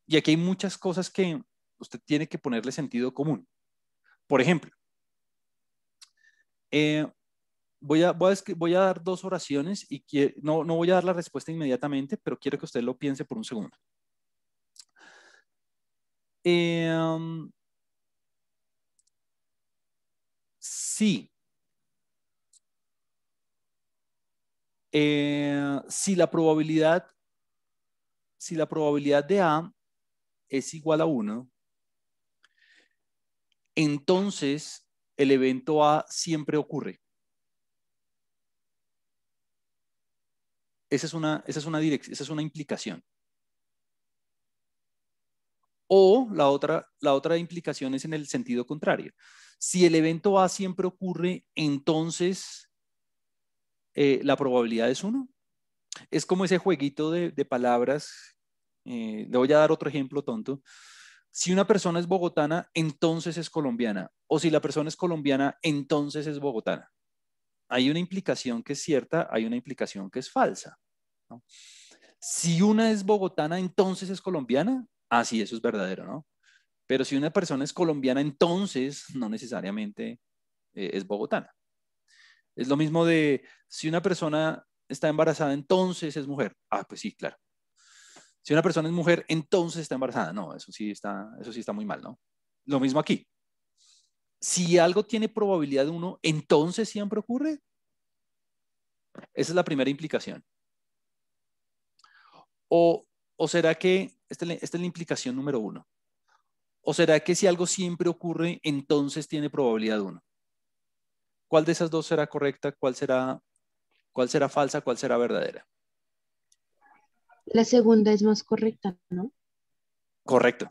y aquí hay muchas cosas que usted tiene que ponerle sentido común. Por ejemplo, voy a dar dos oraciones y no voy a dar la respuesta inmediatamente, pero quiero que usted lo piense por un segundo. Sí. Si la probabilidad de A es igual a 1, entonces el evento A siempre ocurre. Esa es una implicación. O la otra implicación es en el sentido contrario. Si el evento A siempre ocurre, entonces la probabilidad es 1. Es como ese jueguito de palabras. Le voy a dar otro ejemplo tonto. Si una persona es bogotana, entonces es colombiana. O si la persona es colombiana, entonces es bogotana. Hay una implicación que es cierta, hay una implicación que es falsa, ¿no? Si una es bogotana, entonces es colombiana. Ah, sí, eso es verdadero, ¿no? Pero si una persona es colombiana, entonces no necesariamente es bogotana. Es lo mismo de si una persona está embarazada, entonces es mujer. Ah, pues sí, claro. Si una persona es mujer, entonces está embarazada. No, eso sí está muy mal, ¿no? Lo mismo aquí. Si algo tiene probabilidad de 1, entonces siempre ocurre. Esa es la primera implicación. O será que, esta es la implicación número 1. ¿O será que si algo siempre ocurre, entonces tiene probabilidad de 1? ¿Cuál de esas dos será correcta? ¿Cuál será falsa? ¿Cuál será verdadera? La segunda es más correcta, ¿no? Correcto,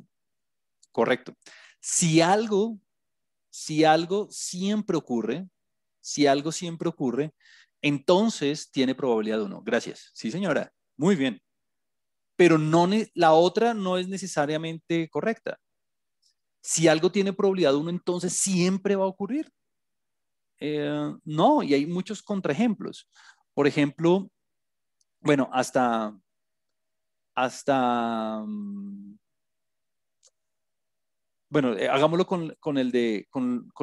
correcto. Si algo siempre ocurre, entonces tiene probabilidad de 1. Gracias. Sí, señora. Muy bien. Pero la otra no es necesariamente correcta. Si algo tiene probabilidad de 1, entonces siempre va a ocurrir. No, y hay muchos contraejemplos. Por ejemplo, bueno, hasta bueno, hagámoslo con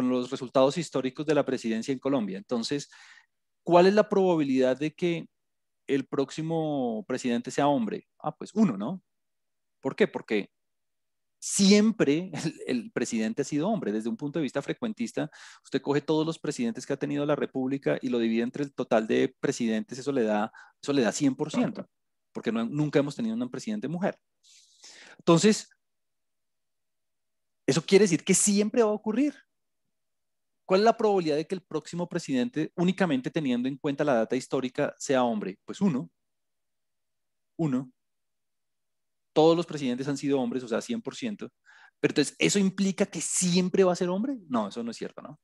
los resultados históricos de la presidencia en Colombia. Entonces, ¿cuál es la probabilidad de que el próximo presidente sea hombre? Ah, pues 1, ¿no? ¿Por qué? Porque siempre el presidente ha sido hombre. Desde un punto de vista frecuentista, usted coge todos los presidentes que ha tenido la República y lo divide entre el total de presidentes, eso le da 100%, porque nunca hemos tenido una presidente mujer. Entonces, eso quiere decir que siempre va a ocurrir. ¿Cuál es la probabilidad de que el próximo presidente, únicamente teniendo en cuenta la data histórica, sea hombre? Pues 1. Todos los presidentes han sido hombres, o sea, 100%. Pero entonces, ¿eso implica que siempre va a ser hombre? No, eso no es cierto, ¿no?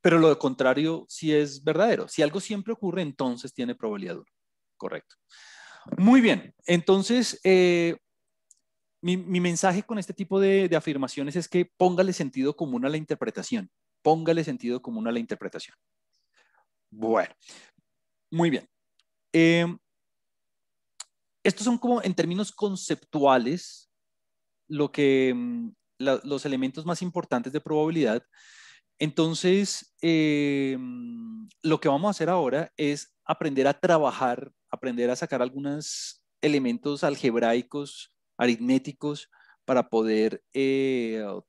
Pero lo contrario sí es verdadero. Si algo siempre ocurre, entonces tiene probabilidad 1. Correcto. Muy bien. Entonces, mi mensaje con este tipo de afirmaciones es que póngale sentido común a la interpretación. Póngale sentido común a la interpretación. Bueno, muy bien. Estos son como en términos conceptuales los elementos más importantes de probabilidad. Entonces, lo que vamos a hacer ahora es aprender a trabajar, aprender a sacar algunos elementos algebraicos, aritméticos, para poder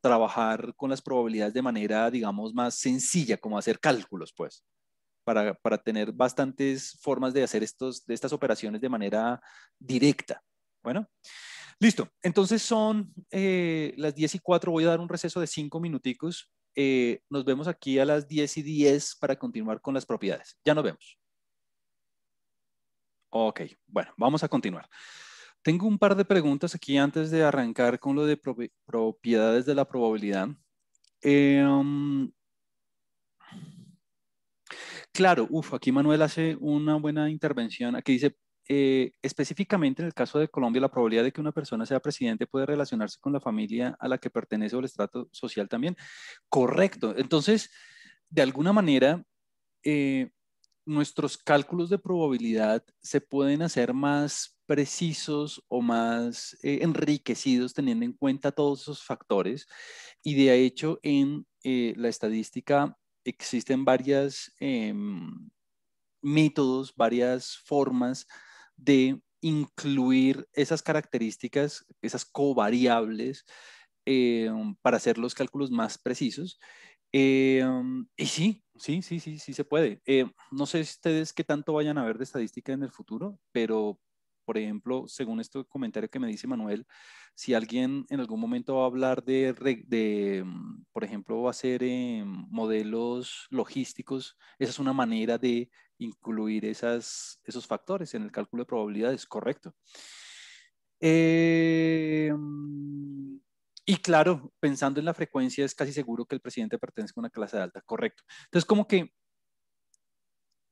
trabajar con las probabilidades de manera, digamos, más sencilla, como hacer cálculos, pues, para tener bastantes formas de hacer de estas operaciones de manera directa. Bueno, listo. Entonces son las 10:04. Voy a dar un receso de 5 minuticos. Nos vemos aquí a las 10:10 para continuar con las propiedades. Ya nos vemos. Ok, bueno, vamos a continuar. Tengo un par de preguntas aquí antes de arrancar con lo de propiedades de la probabilidad. Claro, aquí Manuel hace una buena intervención. Aquí dice, específicamente en el caso de Colombia, la probabilidad de que una persona sea presidente puede relacionarse con la familia a la que pertenece o el estrato social también. Correcto. Entonces, de alguna manera, nuestros cálculos de probabilidad se pueden hacer más precisos o más enriquecidos teniendo en cuenta todos esos factores. Y de hecho, en la estadística existen varias métodos, varias formas de incluir esas características, esas covariables, para hacer los cálculos más precisos. Y sí se puede. No sé ustedes qué tanto vayan a ver de estadística en el futuro, pero, por ejemplo, según este comentario que me dice Manuel, si alguien en algún momento va a hablar por ejemplo, va a hacer modelos logísticos, esa es una manera de incluir esos factores en el cálculo de probabilidades, correcto. Y claro, pensando en la frecuencia, es casi seguro que el presidente pertenezca a una clase alta, correcto. Entonces, como que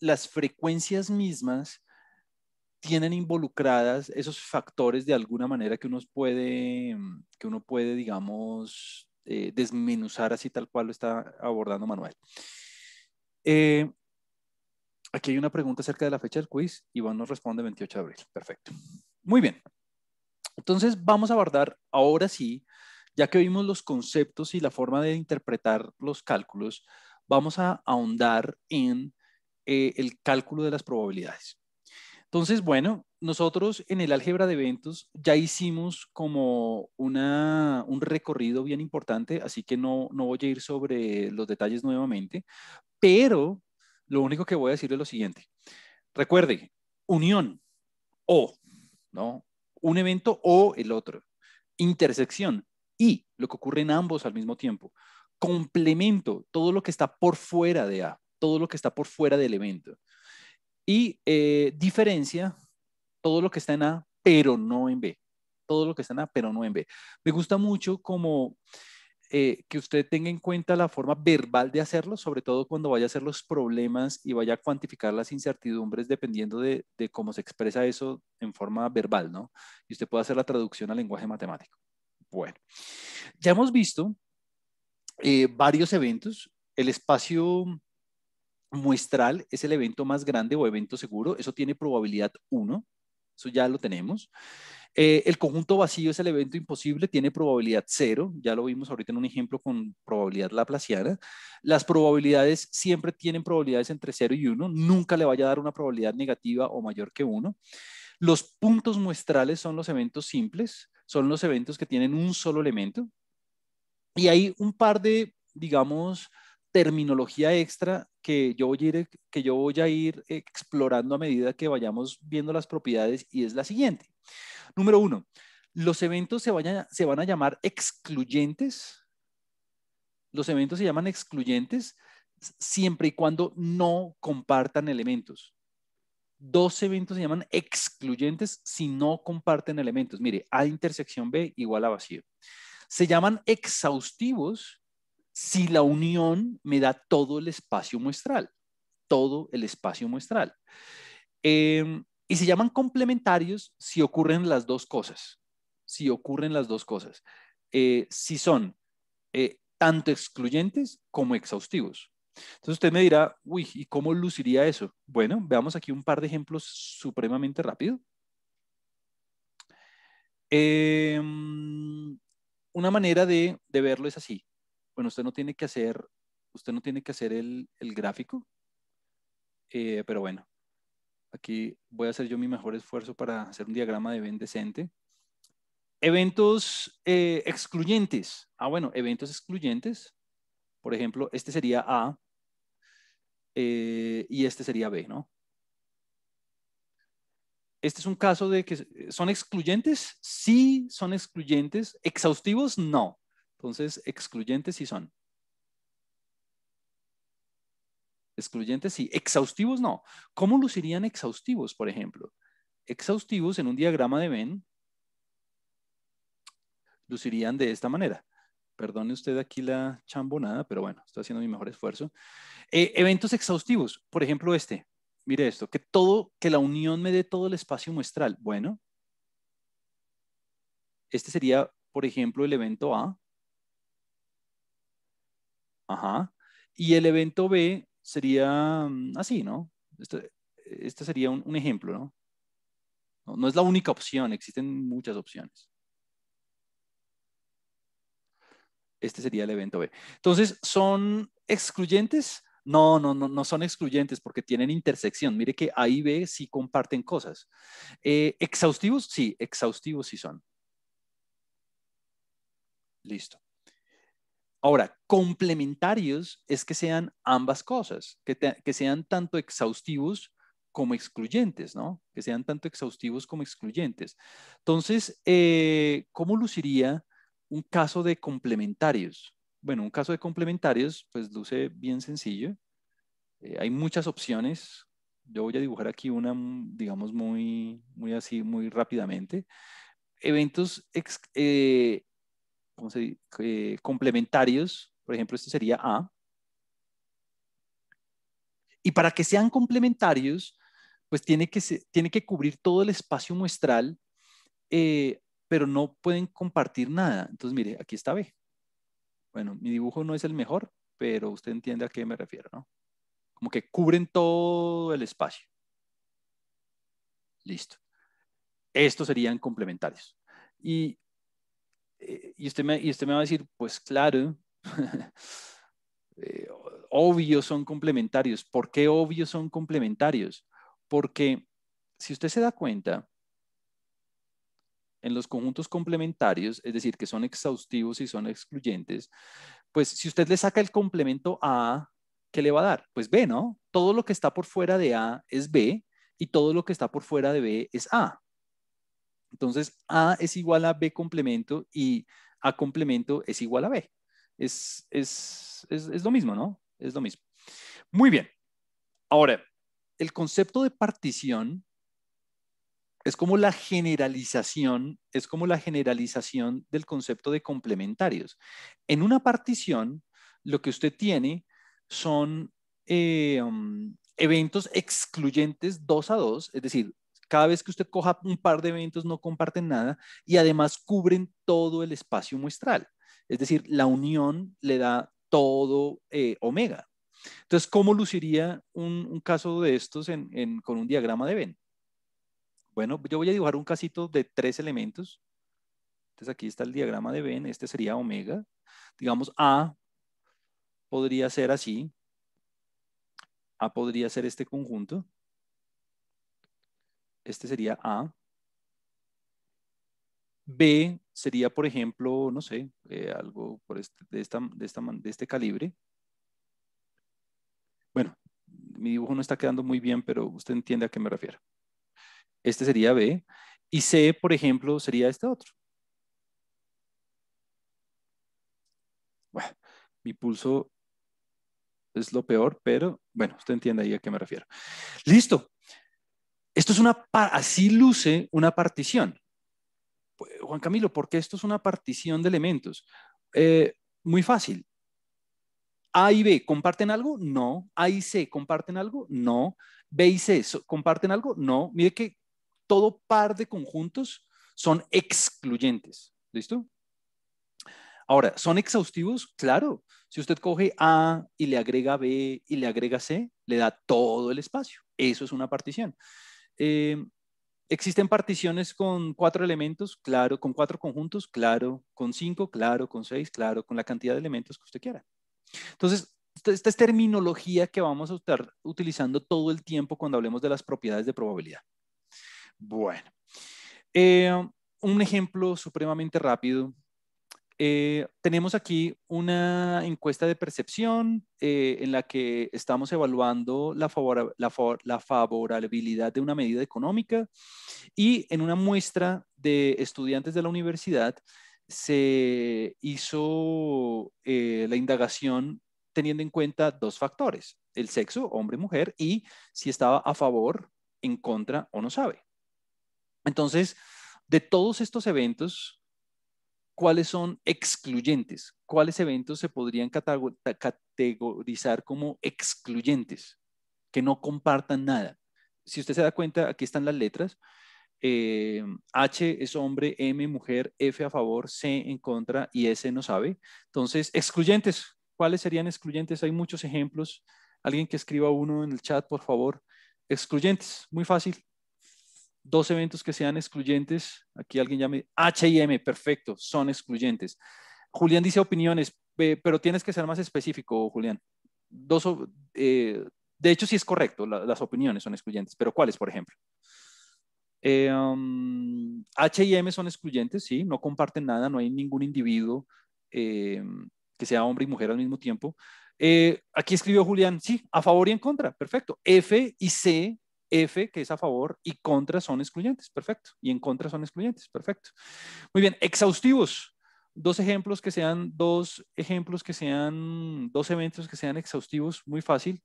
las frecuencias mismas tienen involucradas esos factores de alguna manera que uno puede, digamos, desmenuzar así tal cual lo está abordando Manuel. Aquí hay una pregunta acerca de la fecha del quiz. Iván nos responde 28 de abril. Perfecto. Muy bien. Entonces vamos a abordar ahora sí, ya que vimos los conceptos y la forma de interpretar los cálculos, vamos a ahondar en el cálculo de las probabilidades. Entonces, bueno, nosotros en el álgebra de eventos ya hicimos como un recorrido bien importante, así que no voy a ir sobre los detalles nuevamente, pero lo único que voy a decir es lo siguiente. Recuerde, unión o, ¿no? Un evento o el otro. Intersección y lo que ocurre en ambos al mismo tiempo. Complemento, todo lo que está por fuera de A, todo lo que está por fuera del evento. Y diferencia, todo lo que está en A, pero no en B. Todo lo que está en A, pero no en B. Me gusta mucho como que usted tenga en cuenta la forma verbal de hacerlo, sobre todo cuando vaya a hacer los problemas y vaya a cuantificar las incertidumbres dependiendo de cómo se expresa eso en forma verbal, ¿no? Y usted puede hacer la traducción al lenguaje matemático. Bueno, ya hemos visto varios eventos. El espacio muestral es el evento más grande o evento seguro. Eso tiene probabilidad 1. Eso ya lo tenemos. El conjunto vacío es el evento imposible, tiene probabilidad 0. Ya lo vimos ahorita en un ejemplo con probabilidad laplaciana. Las probabilidades siempre tienen probabilidades entre 0 y 1. Nunca le vaya a dar una probabilidad negativa o mayor que 1. Los puntos muestrales son los eventos simples. Son los eventos que tienen un solo elemento. Y hay un par de, digamos, terminología extra que yo voy a ir explorando a medida que vayamos viendo las propiedades, y es la siguiente. Número 1, los eventos se van a llamar excluyentes. Los eventos se llaman excluyentes siempre y cuando no compartan elementos. Dos eventos se llaman excluyentes si no comparten elementos. Mire, A intersección B igual a vacío. Se llaman exhaustivos si la unión me da todo el espacio muestral. Todo el espacio muestral. Y se llaman complementarios si ocurren las dos cosas. Si ocurren las dos cosas. Si son tanto excluyentes como exhaustivos. Entonces usted me dirá, uy, ¿y cómo luciría eso? Bueno, veamos aquí un par de ejemplos supremamente rápido. Una manera de verlo es así. Bueno, usted no tiene que hacer el gráfico, pero bueno, aquí voy a hacer yo mi mejor esfuerzo para hacer un diagrama de Venn decente. Eventos excluyentes. Bueno, eventos excluyentes. Por ejemplo, este sería A y este sería B, ¿no? Este es un caso de que son excluyentes. Sí, son excluyentes. Exhaustivos, no. Entonces, excluyentes sí son. Excluyentes sí. Exhaustivos no. ¿Cómo lucirían exhaustivos, por ejemplo? Exhaustivos en un diagrama de Venn lucirían de esta manera. Perdone usted aquí la chambonada, pero bueno, estoy haciendo mi mejor esfuerzo. Eventos exhaustivos, por ejemplo este. Mire esto, que la unión me dé todo el espacio muestral. Bueno, este sería, por ejemplo, el evento A. Ajá. Y el evento B sería así, ¿no? Este sería un ejemplo, ¿no? No es la única opción, existen muchas opciones. Este sería el evento B. Entonces, ¿son excluyentes? No son excluyentes porque tienen intersección. Mire que A y B sí comparten cosas. ¿Exhaustivos? Sí, exhaustivos sí son. Listo. Ahora, complementarios es que sean ambas cosas, que sean tanto exhaustivos como excluyentes, ¿no? Que sean tanto exhaustivos como excluyentes. Entonces, ¿cómo luciría un caso de complementarios? Bueno, un caso de complementarios, pues luce bien sencillo. Hay muchas opciones. Yo voy a dibujar aquí una, digamos, muy así, muy rápidamente. Eventos ¿cómo se dice? Complementarios, por ejemplo, este sería A. Y para que sean complementarios, pues tiene que cubrir todo el espacio muestral, pero no pueden compartir nada. Entonces, mire, aquí está B. Bueno, mi dibujo no es el mejor, pero usted entiende a qué me refiero, ¿no? Como que cubren todo el espacio. Listo. Estos serían complementarios. Y usted me va a decir, pues claro, eh, obvio son complementarios. ¿Por qué obvio son complementarios? Porque si usted se da cuenta, en los conjuntos complementarios, es decir, que son exhaustivos y son excluyentes, pues si usted le saca el complemento A, ¿qué le va a dar? Pues B, ¿no? Todo lo que está por fuera de A es B y todo lo que está por fuera de B es A. Entonces, A es igual a B complemento y A complemento es igual a B. Es lo mismo, ¿no? Es lo mismo. Muy bien. Ahora, el concepto de partición es como la generalización del concepto de complementarios. En una partición, lo que usted tiene son eventos excluyentes 2 a 2, es decir, cada vez que usted coja un par de eventos no comparten nada y además cubren todo el espacio muestral. Es decir, la unión le da todo omega. Entonces, ¿cómo luciría un caso de estos con un diagrama de Venn? Bueno, yo voy a dibujar un casito de 3 elementos. Entonces aquí está el diagrama de Venn. Este sería omega. Digamos, A podría ser así. A podría ser este conjunto. Este sería A. B sería, por ejemplo, no sé, algo de este calibre. Bueno, mi dibujo no está quedando muy bien, pero usted entiende a qué me refiero. Este sería B. Y C, por ejemplo, sería este otro. Bueno, mi pulso es lo peor, pero bueno, usted entiende ahí a qué me refiero. Listo. Esto es así luce una partición. Juan Camilo, ¿por qué esto es una partición de elementos? Muy fácil. A y B, ¿comparten algo? No. A y C, ¿comparten algo? No. B y C, ¿comparten algo? No. Mire que todo par de conjuntos son excluyentes. ¿Listo? Ahora, ¿son exhaustivos? Claro. Si usted coge A y le agrega B y le agrega C, le da todo el espacio. Eso es una partición. ¿Existen particiones con 4 elementos? Claro. ¿Con 4 conjuntos? Claro. ¿Con 5? Claro. ¿Con 6? Claro. Con la cantidad de elementos que usted quiera. Entonces, esta es terminología que vamos a estar utilizando todo el tiempo cuando hablemos de las propiedades de probabilidad. Bueno, un ejemplo supremamente rápido. Tenemos aquí una encuesta de percepción en la que estamos evaluando la favorabilidad de una medida económica y en una muestra de estudiantes de la universidad se hizo la indagación teniendo en cuenta 2 factores, el sexo, hombre, mujer, y si estaba a favor, en contra o no sabe. Entonces, de todos estos eventos, ¿cuáles son excluyentes? ¿Cuáles eventos se podrían categorizar como excluyentes? Que no compartan nada. Si usted se da cuenta, aquí están las letras. H es hombre, M mujer, F a favor, C en contra y S no sabe. Entonces, excluyentes. ¿Cuáles serían excluyentes? Hay muchos ejemplos. Alguien que escriba uno en el chat, por favor. Excluyentes, muy fácil. 2 eventos que sean excluyentes. Aquí alguien llame H y M, perfecto, son excluyentes. Julián dice opiniones, pero tienes que ser más específico, Julián. de hecho, sí es correcto, las opiniones son excluyentes, pero ¿cuáles, por ejemplo? H y M son excluyentes, sí, no comparten nada, no hay ningún individuo que sea hombre y mujer al mismo tiempo. Aquí escribió Julián, sí, a favor y en contra, perfecto. F y C, F, que es a favor, y contra son excluyentes, perfecto. Y en contra son excluyentes, perfecto. Muy bien, exhaustivos. Dos ejemplos que sean, dos eventos que sean exhaustivos, muy fácil.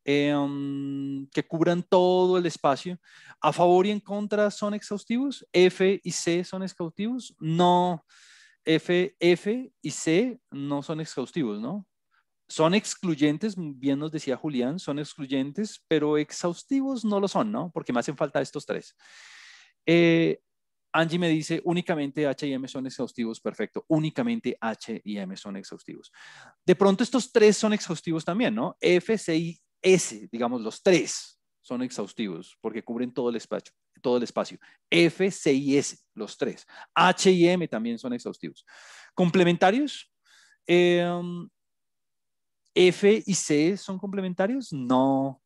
Que cubran todo el espacio. ¿A favor y en contra son exhaustivos? ¿F y C son exhaustivos? No, F y C no son exhaustivos, ¿no? Son excluyentes, bien nos decía Julián, son excluyentes, pero exhaustivos no lo son, ¿no? Porque me hacen falta estos tres. Angie me dice, únicamente H y M son exhaustivos, perfecto. Únicamente H y M son exhaustivos. De pronto estos tres son exhaustivos también, ¿no? F, C y S, digamos, los tres son exhaustivos porque cubren todo el espacio. Todo el espacio. F, C y S, los tres. H y M también son exhaustivos. ¿Complementarios? F y C son complementarios? No.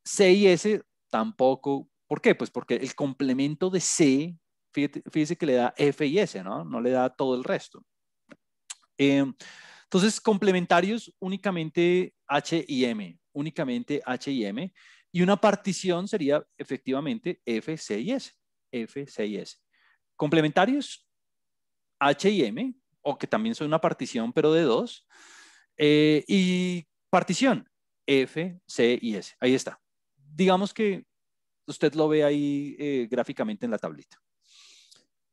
C y S tampoco. ¿Por qué? Pues porque el complemento de C, fíjese que le da F y S, ¿no? No le da todo el resto. Entonces, complementarios únicamente H y M, únicamente H y M. Y una partición sería efectivamente F, C y S. F, C y S. Complementarios H y M, o que también son una partición, pero de dos. Y partición F, C y S. Ahí está. Digamos que usted lo ve ahí gráficamente en la tablita.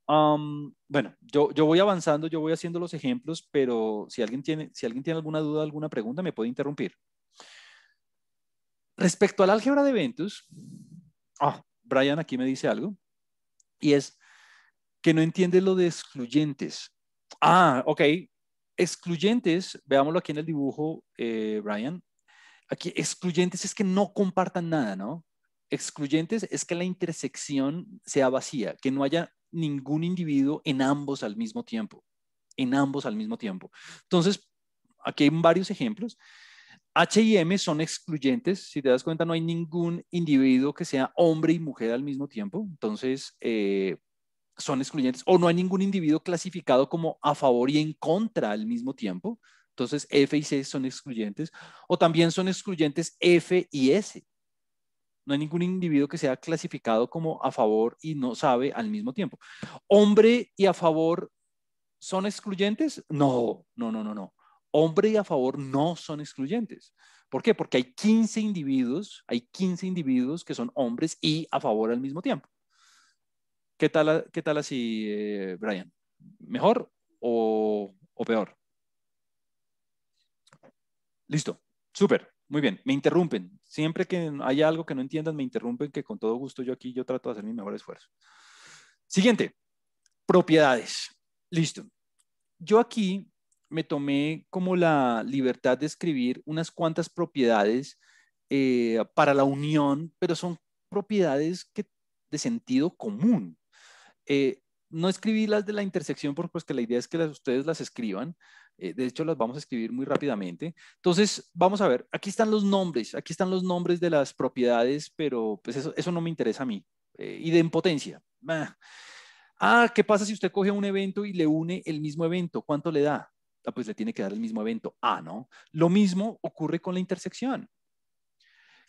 Bueno, yo voy avanzando, yo voy haciendo los ejemplos, pero si alguien tiene alguna duda, alguna pregunta, me puede interrumpir. Respecto al álgebra de eventos, Brian aquí me dice algo, y es que no entiende lo de excluyentes. Ok. Excluyentes, veámoslo aquí en el dibujo, Brian. Aquí, excluyentes es que no compartan nada, ¿no? Excluyentes es que la intersección sea vacía, que no haya ningún individuo en ambos al mismo tiempo. En ambos al mismo tiempo. Entonces, aquí hay varios ejemplos. H y M son excluyentes. Si te das cuenta, no hay ningún individuo que sea hombre y mujer al mismo tiempo. Entonces, son excluyentes. O no hay ningún individuo clasificado como a favor y en contra al mismo tiempo. Entonces, F y C son excluyentes. O también son excluyentes F y S. No hay ningún individuo que sea clasificado como a favor y no sabe al mismo tiempo. ¿Hombre y a favor son excluyentes? No, no, no, no, no. Hombre y a favor no son excluyentes. ¿Por qué? Porque hay 15 individuos que son hombres y a favor al mismo tiempo. Qué tal así, Brian? ¿Mejor o peor? Listo, súper, muy bien. Me interrumpen. Siempre que haya algo que no entiendan, me interrumpen, que con todo gusto yo trato de hacer mi mejor esfuerzo. Siguiente, propiedades. Listo. Yo aquí me tomé como la libertad de escribir unas cuantas propiedades para la unión, pero son propiedades de sentido común. No escribí las de la intersección porque pues que la idea es que ustedes las escriban. De hecho, las vamos a escribir muy rápidamente. Entonces, vamos a ver, aquí están los nombres de las propiedades, pero pues eso no me interesa a mí. Idempotencia. ¿Qué pasa si usted coge un evento y le une el mismo evento? ¿Cuánto le da? Pues le tiene que dar el mismo evento. ¿No? Lo mismo ocurre con la intersección.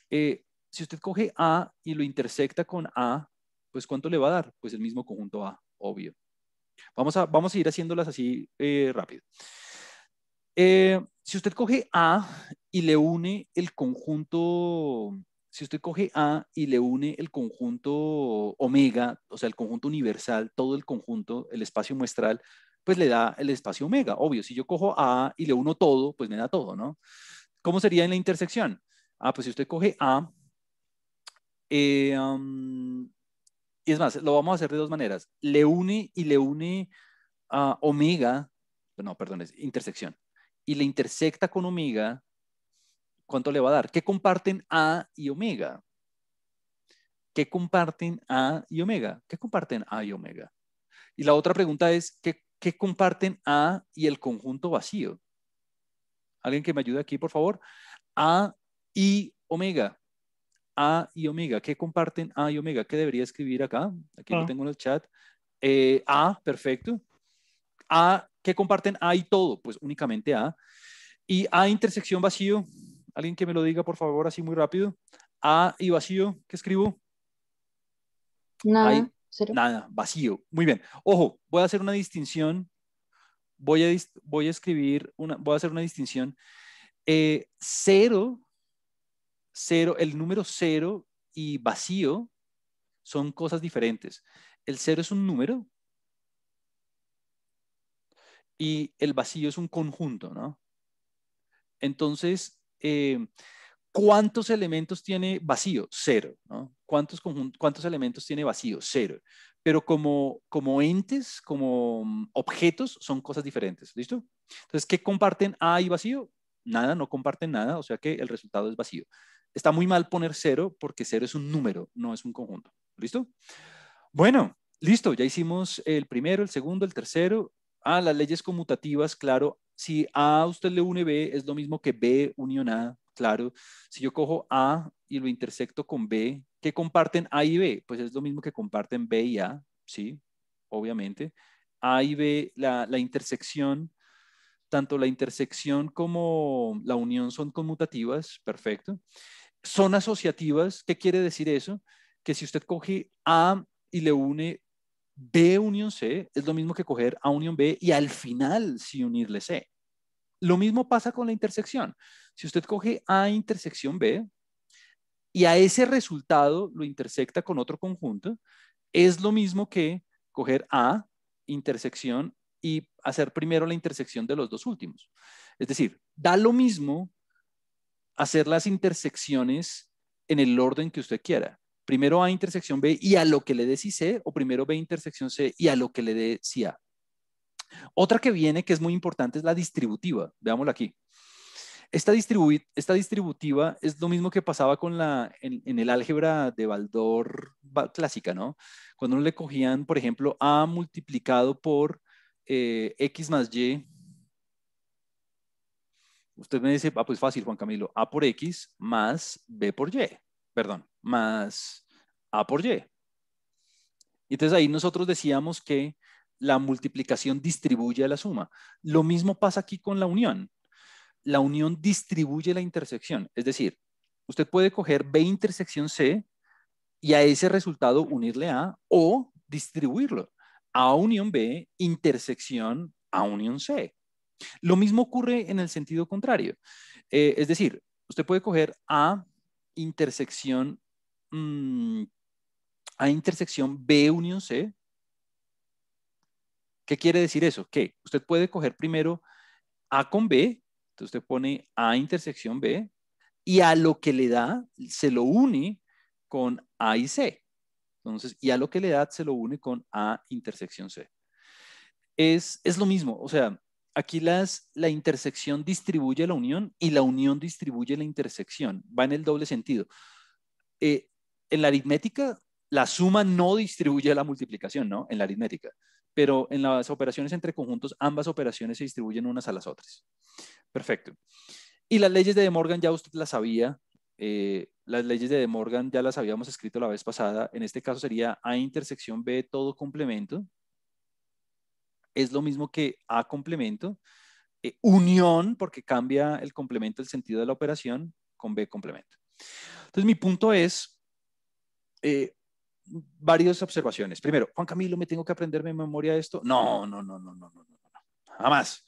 Si usted coge A y lo intersecta con A, pues ¿cuánto le va a dar? Pues el mismo conjunto A, obvio. Vamos a ir haciéndolas así rápido. Si usted coge A y le une el conjunto, si usted coge A y le une el conjunto omega, o sea, el conjunto universal, todo el conjunto, el espacio muestral, pues le da el espacio omega, obvio. Si yo cojo A y le uno todo, pues me da todo, ¿no? ¿Cómo sería en la intersección? Pues si usted coge A, y es más, lo vamos a hacer de dos maneras. Le une a omega, no, perdón, es intersección. Y le intersecta con omega, ¿cuánto le va a dar? ¿Qué comparten A y omega? ¿Qué comparten A y omega? ¿Qué comparten A y omega? Y la otra pregunta es, ¿qué comparten A y el conjunto vacío? ¿Alguien que me ayude aquí, por favor? A y omega. A y omega. ¿Qué comparten A y omega? ¿Qué debería escribir acá? Aquí lo Ah, tengo en el chat. A, perfecto. A, ¿qué comparten A y todo? Pues únicamente A. Y A intersección vacío. Alguien que me lo diga, por favor, así muy rápido. A y vacío, ¿qué escribo? Nada, Hay cero. nada, vacío. Muy bien. Ojo, voy a hacer una distinción. Voy a escribir voy a hacer una distinción. Cero, cero, el número cero y vacío son cosas diferentes. El cero es un número y el vacío es un conjunto, ¿no? Entonces, ¿cuántos elementos tiene vacío? Cero, ¿no? ¿Cuántos elementos tiene vacío? Cero. Pero como entes, como objetos, son cosas diferentes. ¿Listo? Entonces, ¿qué comparten A y vacío? Nada, no comparten nada, o sea que el resultado es vacío. Está muy mal poner cero porque cero es un número, no es un conjunto. ¿Listo? Bueno, listo, ya hicimos el primero, el segundo, el tercero. Ah, las leyes conmutativas, claro. Si A usted le une B, es lo mismo que B unión A, claro. Si yo cojo A y lo intersecto con B, ¿qué comparten A y B? Pues es lo mismo que comparten B y A, sí, obviamente. A y B, la intersección, tanto la intersección como la unión son conmutativas, perfecto. Son asociativas, ¿qué quiere decir eso? Que si usted coge A y le une B unión C, es lo mismo que coger A unión B y al final sí unirle C. Lo mismo pasa con la intersección. Si usted coge A intersección B y a ese resultado lo intersecta con otro conjunto, es lo mismo que coger A intersección y hacer primero la intersección de los dos últimos. Es decir, da lo mismo hacer las intersecciones en el orden que usted quiera. Primero A intersección B y a lo que le dé si C, o primero B intersección C y a lo que le dé si A. Otra que viene que es muy importante es la distributiva. Veámosla aquí. Esta distributiva es lo mismo que pasaba con en el álgebra de Baldor clásica, ¿no? Cuando uno le cogían, por ejemplo, A multiplicado por X más Y. Usted me dice, pues fácil, Juan Camilo, A por X más B por Y, perdón, más A por Y. Y entonces ahí nosotros decíamos que la multiplicación distribuye la suma. Lo mismo pasa aquí con la unión. La unión distribuye la intersección. Es decir, usted puede coger B intersección C y a ese resultado unirle A o distribuirlo. A unión B, intersección A unión C. Lo mismo ocurre en el sentido contrario. Es decir, usted puede coger intersección, mmm, A intersección B unión C. ¿Qué quiere decir eso? Que usted puede coger primero A con B, entonces usted pone A intersección B, y a lo que le da se lo une con A y C. Entonces, y a lo que le da se lo une con A intersección C. Es lo mismo, o sea, aquí la intersección distribuye la unión y la unión distribuye la intersección. Va en el doble sentido. Eh, en la aritmética, la suma no distribuye la multiplicación, ¿no? En la aritmética. Pero en las operaciones entre conjuntos, ambas operaciones se distribuyen unas a las otras. Perfecto. Y las leyes de De Morgan ya usted las sabía. Las leyes de De Morgan ya las habíamos escrito la vez pasada. En este caso sería A intersección B todo complemento. Es lo mismo que A complemento. Unión, porque cambia el complemento, el sentido de la operación, con B complemento. Entonces mi punto es varias observaciones. Primero, Juan Camilo, ¿me tengo que aprenderme en memoria esto? No, no, no, no, no, no, no, no, jamás.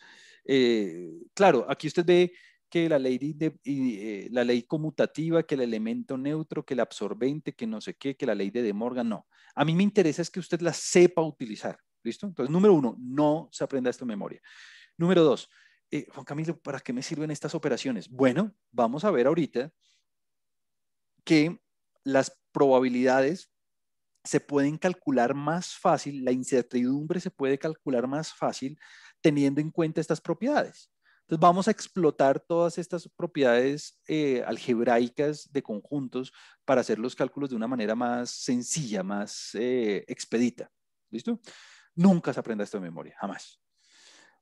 Claro, aquí usted ve que la ley conmutativa, que el elemento neutro, que el absorbente, que no sé qué, que la ley de De Morgan, no. A mí me interesa es que usted la sepa utilizar. ¿Listo? Entonces, número uno, no se aprenda esto en memoria. Número dos, Juan Camilo, ¿para qué me sirven estas operaciones? Bueno, vamos a ver ahorita que las probabilidades se pueden calcular más fácil, la incertidumbre se puede calcular más fácil teniendo en cuenta estas propiedades. Entonces vamos a explotar todas estas propiedades algebraicas de conjuntos para hacer los cálculos de una manera más sencilla, más expedita. ¿Listo? Nunca se aprenda esto de memoria, jamás.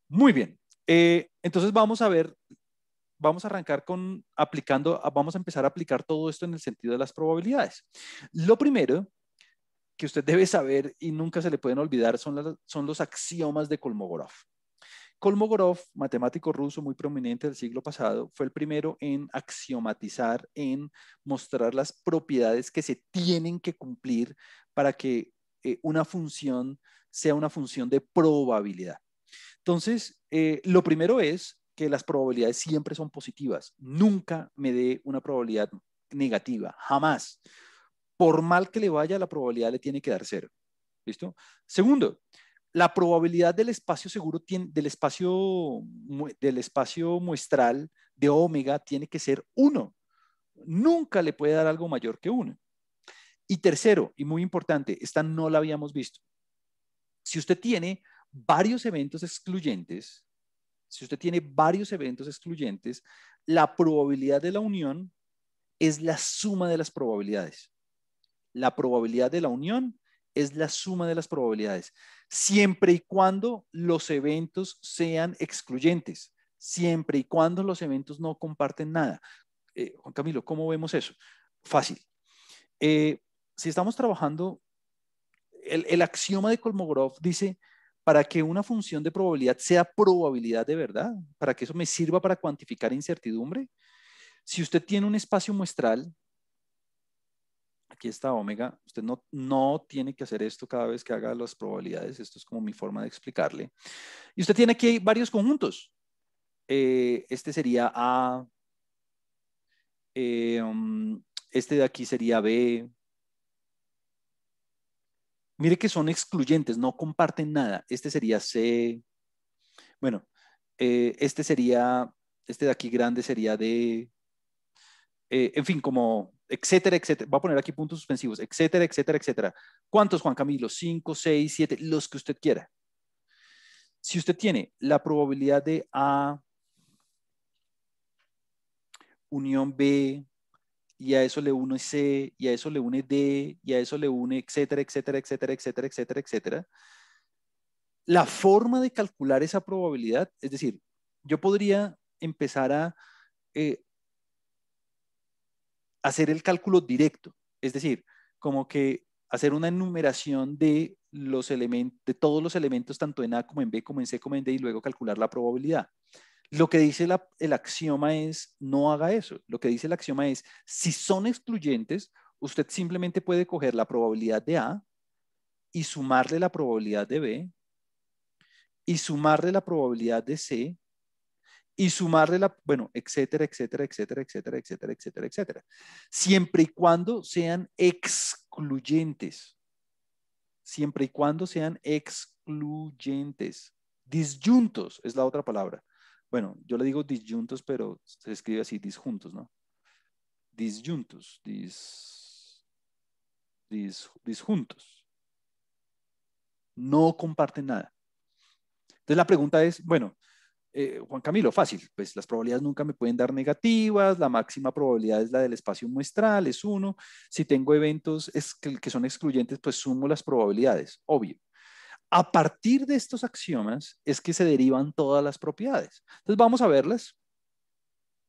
Muy bien. Entonces vamos a ver vamos a arrancar con vamos a empezar a aplicar todo esto en el sentido de las probabilidades. Lo primero que usted debe saber y nunca se le pueden olvidar son los axiomas de Kolmogorov. Kolmogorov, matemático ruso muy prominente del siglo pasado, fue el primero en axiomatizar, en mostrar las propiedades que se tienen que cumplir para que una función sea una función de probabilidad. Entonces, lo primero es que las probabilidades siempre son positivas. Nunca me dé una probabilidad negativa, jamás. Por mal que le vaya, la probabilidad le tiene que dar 0. ¿Listo? Segundo, la probabilidad del espacio seguro, del espacio muestral de omega tiene que ser 1. Nunca le puede dar algo mayor que 1. Y tercero, y muy importante, esta no la habíamos visto. Si usted tiene varios eventos excluyentes, la probabilidad de la unión es la suma de las probabilidades. La probabilidad de la unión es la suma de las probabilidades, siempre y cuando los eventos sean excluyentes, siempre y cuando los eventos no comparten nada. Juan Camilo, ¿cómo vemos eso? Fácil. Si estamos trabajando, el axioma de Kolmogorov dice, para que una función de probabilidad sea probabilidad de verdad, para que eso me sirva para cuantificar incertidumbre, si usted tiene un espacio muestral, aquí está omega, usted no tiene que hacer esto cada vez que haga las probabilidades, esto es como mi forma de explicarle. Y usted tiene aquí varios conjuntos. Este sería A, este de aquí sería B. Mire que son excluyentes, no comparten nada. Este sería C. Bueno, este de aquí grande sería D. En fin, como etcétera, etcétera. Voy a poner aquí puntos suspensivos, etcétera, etcétera, etcétera. ¿Cuántos, Juan Camilo? 5, 6, 7, los que usted quiera. Si usted tiene la probabilidad de A unión B, y a eso le une C, y a eso le une D, y a eso le une etcétera, etcétera, etcétera, etcétera, etcétera, etcétera. La forma de calcular esa probabilidad, es decir, yo podría empezar a hacer el cálculo directo, es decir, como que hacer una enumeración de de todos los elementos, tanto en A como en B, como en C, como en D, y luego calcular la probabilidad. Lo que dice el axioma es, no haga eso. Lo que dice el axioma es, si son excluyentes, usted simplemente puede coger la probabilidad de A y sumarle la probabilidad de B y sumarle la probabilidad de C y sumarle bueno, etcétera, etcétera, etcétera, etcétera, etcétera, etcétera, etcétera. Siempre y cuando sean excluyentes. Siempre y cuando sean excluyentes. Disyuntos es la otra palabra. Bueno, yo le digo disyuntos, pero se escribe así, disjuntos, ¿no? Disyuntos, disjuntos. No comparten nada. Entonces la pregunta es, bueno, Juan Camilo, fácil, pues las probabilidades nunca me pueden dar negativas, la máxima probabilidad es la del espacio muestral, es 1. Si tengo eventos que son excluyentes, pues sumo las probabilidades, obvio. A partir de estos axiomas es que se derivan todas las propiedades. Entonces vamos a verlas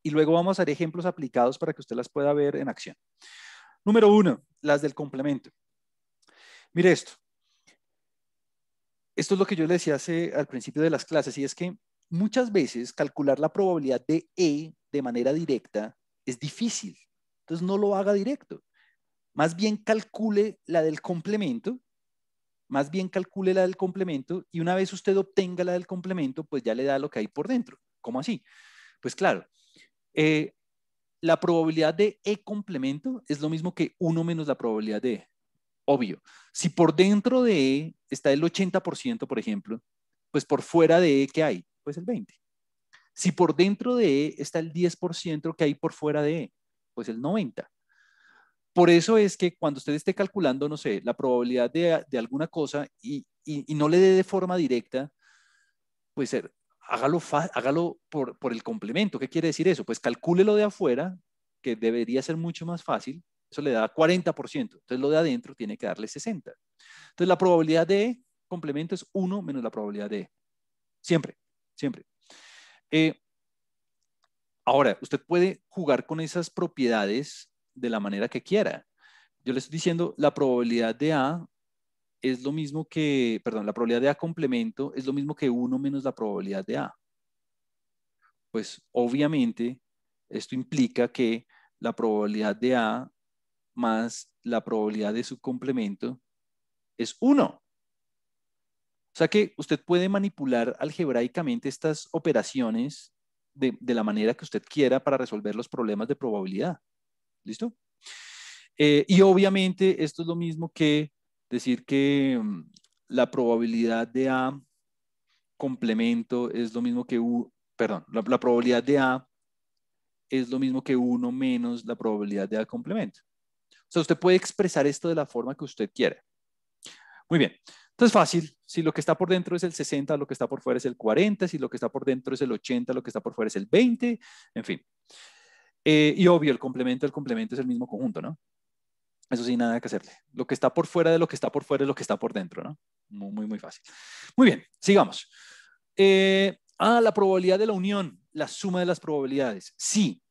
y luego vamos a hacer ejemplos aplicados para que usted las pueda ver en acción. Número 1, las del complemento. Mire esto. Esto es lo que yo le decía al principio de las clases, y es que muchas veces calcular la probabilidad de E de manera directa es difícil. Entonces no lo haga directo. Más bien calcule la del complemento. Y una vez usted obtenga la del complemento, pues ya le da lo que hay por dentro. ¿Cómo así? Pues claro, la probabilidad de E complemento es lo mismo que 1 menos la probabilidad de E. Obvio. Si por dentro de E está el 80%, por ejemplo, pues por fuera de E, ¿qué hay? Pues el 20%. Si por dentro de E está el 10% que hay por fuera de E, pues el 90%. Por eso es que cuando usted esté calculando, no sé, la probabilidad de alguna cosa y no le dé de forma directa, pues hágalo por el complemento. ¿Qué quiere decir eso? Pues calcúlelo de afuera, que debería ser mucho más fácil. Eso le da 40%. Entonces lo de adentro tiene que darle 60%. Entonces la probabilidad de complemento es 1 menos la probabilidad de E. Siempre, siempre. Ahora, usted puede jugar con esas propiedades de la manera que quiera. Yo le estoy diciendo, la probabilidad de A es lo mismo que, perdón, la probabilidad de A complemento es lo mismo que 1 menos la probabilidad de A. Pues obviamente esto implica que la probabilidad de A más la probabilidad de su complemento es 1. O sea que usted puede manipular algebraicamente estas operaciones de la manera que usted quiera para resolver los problemas de probabilidad. ¿Listo? Y obviamente esto es lo mismo que decir que la probabilidad de A complemento es lo mismo que perdón, la probabilidad de A es lo mismo que 1 menos la probabilidad de A complemento. O sea, usted puede expresar esto de la forma que usted quiera. Muy bien. Entonces, fácil. Si lo que está por dentro es el 60, lo que está por fuera es el 40. Si lo que está por dentro es el 80, lo que está por fuera es el 20. En fin. Y obvio, el complemento del complemento es el mismo conjunto, ¿no? Eso sí, nada que hacerle. Lo que está por fuera de lo que está por fuera es lo que está por dentro, ¿no? Muy, muy fácil. Muy bien, sigamos. La probabilidad de la unión, la suma de las probabilidades. Sí,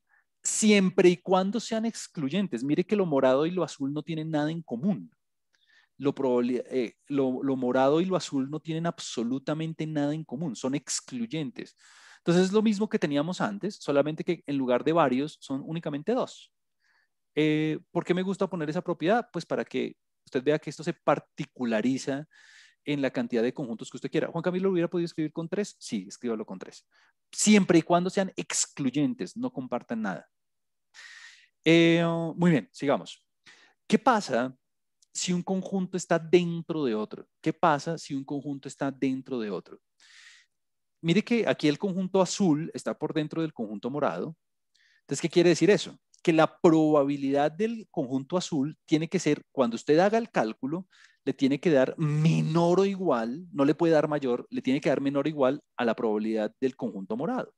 siempre y cuando sean excluyentes. Mire que lo morado y lo azul no tienen nada en común. Lo morado y lo azul no tienen absolutamente nada en común, son excluyentes. Entonces es lo mismo que teníamos antes, solamente que en lugar de varios son únicamente dos. ¿Por qué me gusta poner esa propiedad? Pues para que usted vea que esto se particulariza en la cantidad de conjuntos que usted quiera. Juan Camilo lo hubiera podido escribir con 3, sí, escríbalo con 3. Siempre y cuando sean excluyentes, no compartan nada. Muy bien, sigamos. ¿Qué pasa si un conjunto está dentro de otro? ¿Qué pasa si un conjunto está dentro de otro? Mire que aquí el conjunto azul está por dentro del conjunto morado. Entonces, ¿qué quiere decir eso? Que la probabilidad del conjunto azul tiene que ser, cuando usted haga el cálculo, le tiene que dar menor o igual, no le puede dar mayor, le tiene que dar menor o igual a la probabilidad del conjunto morado.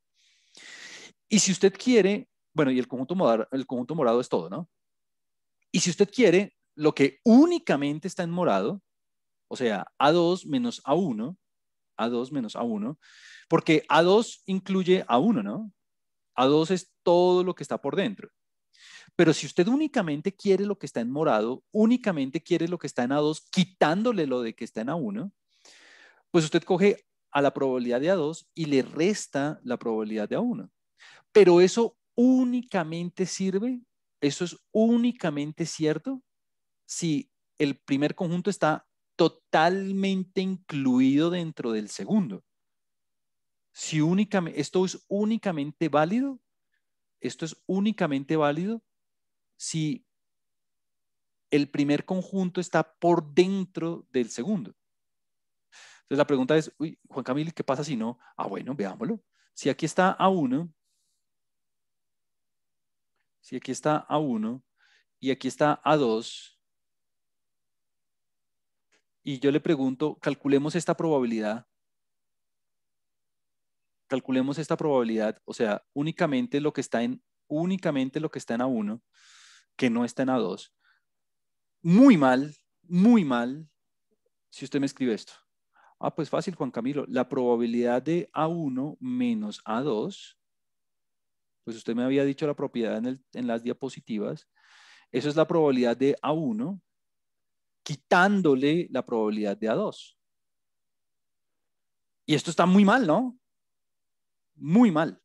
Y si usted quiere, bueno, y el conjunto morado es todo, ¿no? Y si usted quiere, lo que únicamente está en morado, o sea, A2 menos A1, A2 menos A1, porque A2 incluye A1, ¿no? A2 es todo lo que está por dentro. Pero si usted únicamente quiere lo que está en morado, únicamente quiere lo que está en A2, quitándole lo de que está en A1, pues usted coge a la probabilidad de A2 y le resta la probabilidad de A1. Pero eso únicamente sirve, eso es únicamente cierto si el primer conjunto está totalmente incluido dentro del segundo. Si esto es únicamente válido, esto es únicamente válido si el primer conjunto está por dentro del segundo. Entonces la pregunta es, uy, Juan Camilo, ¿qué pasa si no? Bueno, veámoslo. Si aquí está A1, si aquí está A1 y aquí está A2, y yo le pregunto, calculemos esta probabilidad, o sea, únicamente lo que está en A1, que no está en A2. Muy mal, si usted me escribe esto. Pues fácil, Juan Camilo. La probabilidad de A1 menos A2, pues usted me había dicho la propiedad en las diapositivas. Eso es la probabilidad de A1 quitándole la probabilidad de A2. Y esto está muy mal, ¿no? Muy mal.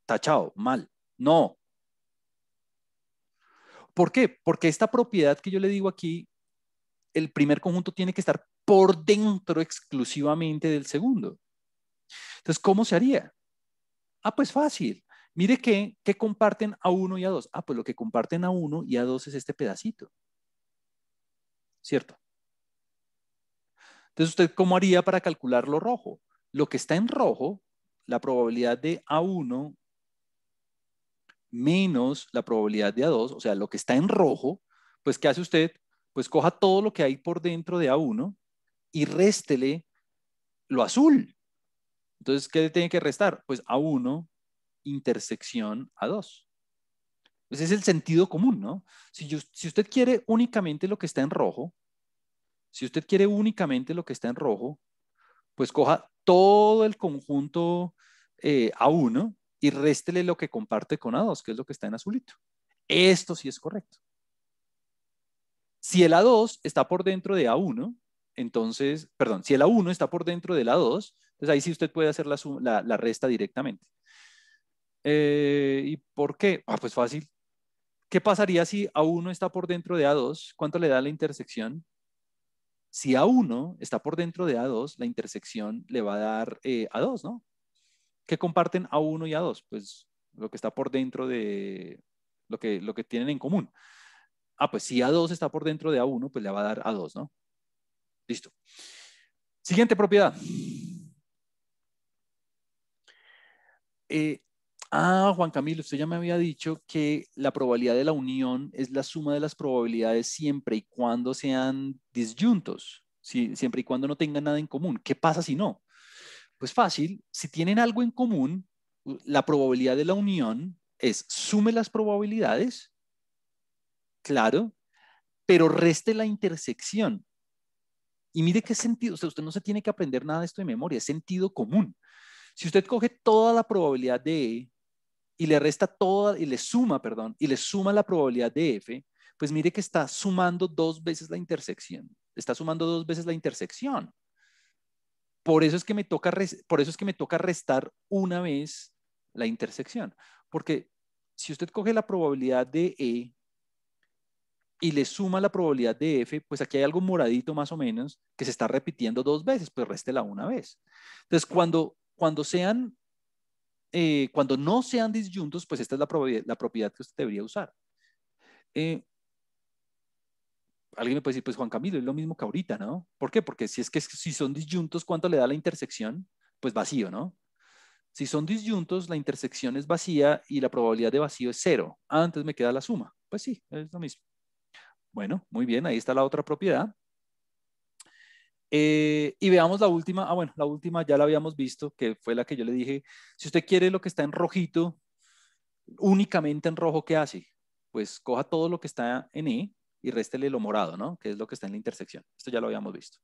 Tachado, mal. No. ¿Por qué? Porque esta propiedad que yo le digo aquí, el primer conjunto tiene que estar por dentro exclusivamente del segundo. Entonces, ¿cómo se haría? Pues fácil. Mire ¿qué comparten A1 y A2? Pues lo que comparten A1 y A2 es este pedacito. ¿Cierto? Entonces, ¿usted cómo haría para calcular lo rojo? Lo que está en rojo, la probabilidad de A1 menos la probabilidad de A2, o sea, lo que está en rojo, pues ¿qué hace usted? Pues coja todo lo que hay por dentro de A1 y réstele lo azul. Entonces, ¿qué le tiene que restar? Pues A1 intersección A2. Ese es el sentido común, ¿no? Si usted quiere únicamente lo que está en rojo, pues coja todo el conjunto A1 y réstele lo que comparte con A2, que es lo que está en azulito. Esto sí es correcto. Si el A2 está por dentro de A1, entonces, perdón, si el A1 está por dentro del A2, entonces ahí sí usted puede hacer la resta directamente. ¿Y por qué? Pues fácil. ¿Qué pasaría si A1 está por dentro de A2? ¿Cuánto le da la intersección? Si A1 está por dentro de A2, la intersección le va a dar A2, ¿no? ¿Qué comparten A1 y A2? Pues lo que está por dentro de lo que tienen en común. Pues si A2 está por dentro de A1, pues le va a dar A2, ¿no? Listo. Siguiente propiedad. Juan Camilo, usted ya me había dicho que la probabilidad de la unión es la suma de las probabilidades siempre y cuando sean disyuntos, siempre y cuando no tengan nada en común. ¿Qué pasa si no? Pues fácil, si tienen algo en común, la probabilidad de la unión es sume las probabilidades, claro, pero reste la intersección. Y mire qué sentido, usted no se tiene que aprender nada de esto de memoria, es sentido común. Si usted coge toda la probabilidad de E y le resta toda, y le suma, perdón, y le suma la probabilidad de F, pues mire que está sumando 2 veces la intersección. Está sumando 2 veces la intersección. Por eso es que me toca restar una vez la intersección. Porque si usted coge la probabilidad de E y le suma la probabilidad de F, pues aquí hay algo moradito más o menos que se está repitiendo 2 veces, pues réstela una vez. Entonces, cuando no sean disyuntos, pues esta es la propiedad que usted debería usar. Alguien me puede decir, pues Juan Camilo, es lo mismo que ahorita, ¿no? ¿Por qué? Porque si son disyuntos, ¿cuánto le da la intersección? Pues vacío, ¿no? Si son disyuntos, la intersección es vacía y la probabilidad de vacío es 0. Entonces me queda la suma. Pues sí, es lo mismo. Bueno, muy bien, ahí está la otra propiedad. Y veamos la última. Bueno, la última ya la habíamos visto, que fue la que yo le dije. Si usted quiere lo que está en rojito, únicamente en rojo, ¿qué hace? Pues coja todo lo que está en E y réstele lo morado, ¿no? Que es lo que está en la intersección. Esto ya lo habíamos visto.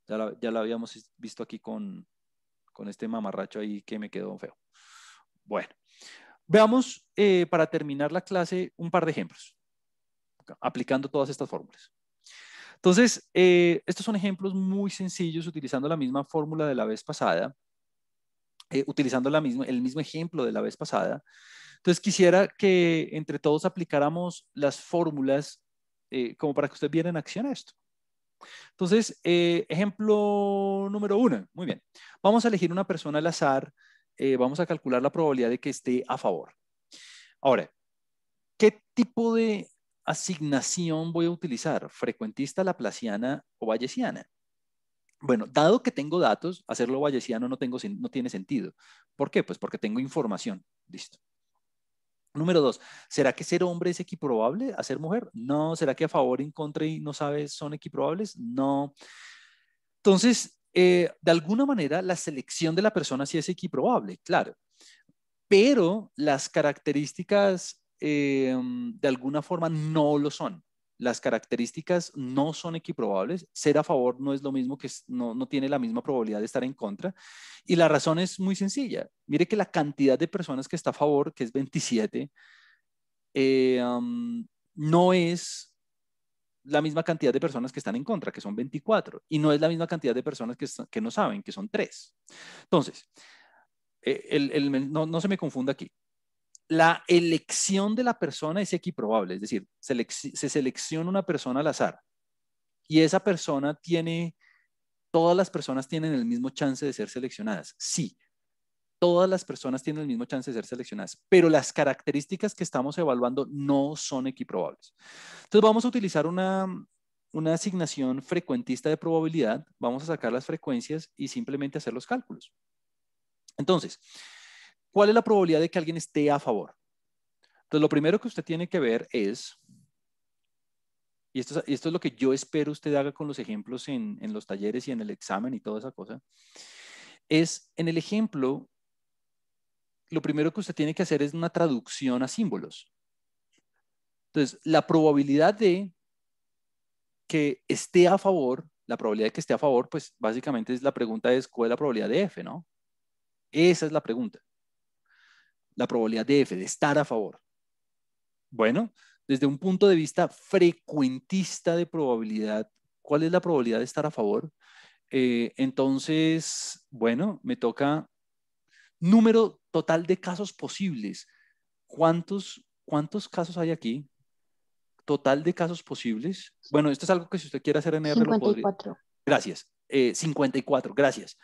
Ya lo habíamos visto aquí con este mamarracho ahí que me quedó feo. Bueno, veamos para terminar la clase un par de ejemplos, aplicando todas estas fórmulas. Entonces, estos son ejemplos muy sencillos utilizando la misma fórmula de la vez pasada, utilizando el mismo ejemplo de la vez pasada. Entonces, quisiera que entre todos aplicáramos las fórmulas como para que usted viera en acción esto. Entonces, ejemplo número 1. Muy bien. Vamos a elegir una persona al azar. Vamos a calcular la probabilidad de que esté a favor. Ahora, ¿qué tipo de asignación voy a utilizar? ¿Frecuentista, laplaciana o bayesiana? Bueno, dado que tengo datos, hacerlo bayesiano no tiene sentido. ¿Por qué? Pues porque tengo información. Listo. Número 2, ¿será que ser hombre es equiprobable a ser mujer? No. ¿Será que a favor, en contra y no sabes son equiprobables? No. Entonces, de alguna manera, la selección de la persona sí es equiprobable, claro, pero las características de alguna forma no lo son. Las características no son equiprobables. Ser a favor no es lo mismo que no tiene la misma probabilidad de estar en contra. Y la razón es muy sencilla. Mire que la cantidad de personas que está a favor, que es 27, no es la misma cantidad de personas que están en contra, que son 24, y no es la misma cantidad de personas que no saben, que son 3. Entonces, no se me confunda aquí. La elección de la persona es equiprobable, es decir, se selecciona una persona al azar y esa persona todas las personas tienen el mismo chance de ser seleccionadas. Sí, todas las personas tienen el mismo chance de ser seleccionadas, pero las características que estamos evaluando no son equiprobables. Entonces vamos a utilizar una asignación frecuentista de probabilidad, vamos a sacar las frecuencias y simplemente hacer los cálculos. Entonces, ¿cuál es la probabilidad de que alguien esté a favor? Entonces, lo primero que usted tiene que ver es, y esto es lo que yo espero usted haga con los ejemplos en los talleres y en el examen y toda esa cosa, es en el ejemplo, lo primero que usted tiene que hacer es una traducción a símbolos. Entonces, la probabilidad de que esté a favor, la probabilidad de que esté a favor, pues básicamente la pregunta es, ¿cuál es la probabilidad de F, no? Esa es la pregunta. La probabilidad de F, de estar a favor. Bueno, desde un punto de vista frecuentista de probabilidad, ¿cuál es la probabilidad de estar a favor? Entonces, bueno, me toca número total de casos posibles. ¿Cuántos casos hay aquí? Total de casos posibles. Bueno, esto es algo que si usted quiere hacer en R lo podría. 54. Gracias. 54, gracias.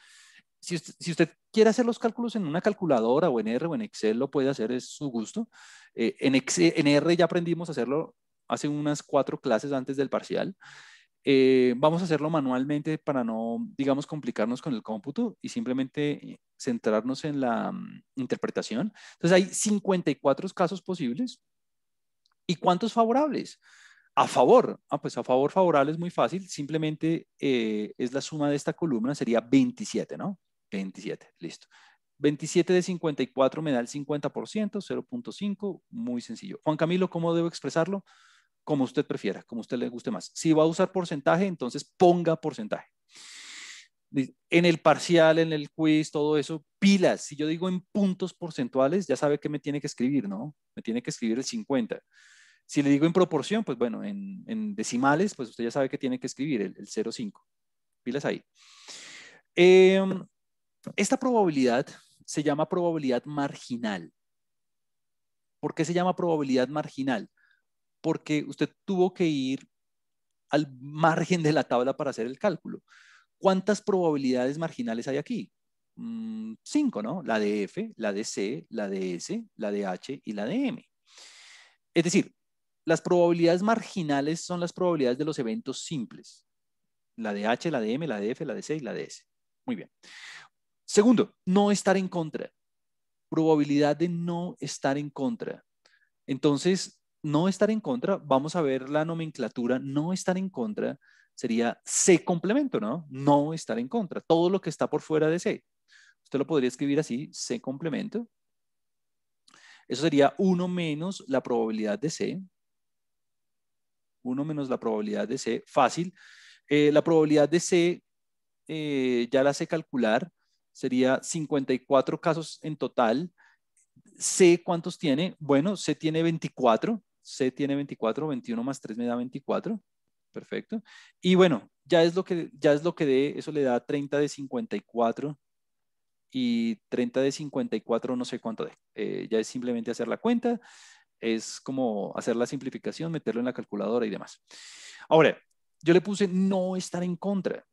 Si usted quiere hacer los cálculos en una calculadora o en R o en Excel, lo puede hacer, es su gusto. En R ya aprendimos a hacerlo hace unas 4 clases antes del parcial. Vamos a hacerlo manualmente para no, digamos, complicarnos con el cómputo y simplemente centrarnos en la interpretación. Entonces hay 54 casos posibles. ¿Y cuántos favorables? A favor. Pues a favor favorable es muy fácil. Simplemente es la suma de esta columna, sería 27, ¿no? 27, listo. 27 de 54 me da el 50%, 0.5, muy sencillo. Juan Camilo, ¿cómo debo expresarlo? Como usted prefiera, como a usted le guste más. Si va a usar porcentaje, entonces ponga porcentaje. En el parcial, en el quiz, todo eso, pilas. Si yo digo en puntos porcentuales, ya sabe que me tiene que escribir, ¿no? Me tiene que escribir el 50. Si le digo en proporción, pues bueno, en decimales, pues usted ya sabe que tiene que escribir el 0,5. Pilas ahí. Esta probabilidad se llama probabilidad marginal. ¿Por qué se llama probabilidad marginal? Porque usted tuvo que ir al margen de la tabla para hacer el cálculo. ¿Cuántas probabilidades marginales hay aquí? 5, ¿no? La de F, la de C, la de S, la de H y la de M. Es decir, las probabilidades marginales son las probabilidades de los eventos simples. La de H, la de M, la de F, la de C y la de S. Muy bien. Segundo, no estar en contra. Probabilidad de no estar en contra. Entonces, no estar en contra, vamos a ver la nomenclatura, no estar en contra sería C complemento, ¿no? No estar en contra. Todo lo que está por fuera de C. Usted lo podría escribir así, C complemento. Eso sería 1 menos la probabilidad de C. 1 menos la probabilidad de C. Fácil. La probabilidad de C ya la sé calcular. Sería 54 casos en total. C, ¿cuántos tiene? Bueno, C tiene 24. C tiene 24, 21 más 3 me da 24. Perfecto. Y bueno, ya es lo que dé, eso le da 30 de 54 y 30 de 54 no sé cuánto dé. Ya es simplemente hacer la cuenta, es como hacer la simplificación, meterlo en la calculadora y demás. Ahora, yo le puse no estar en contra.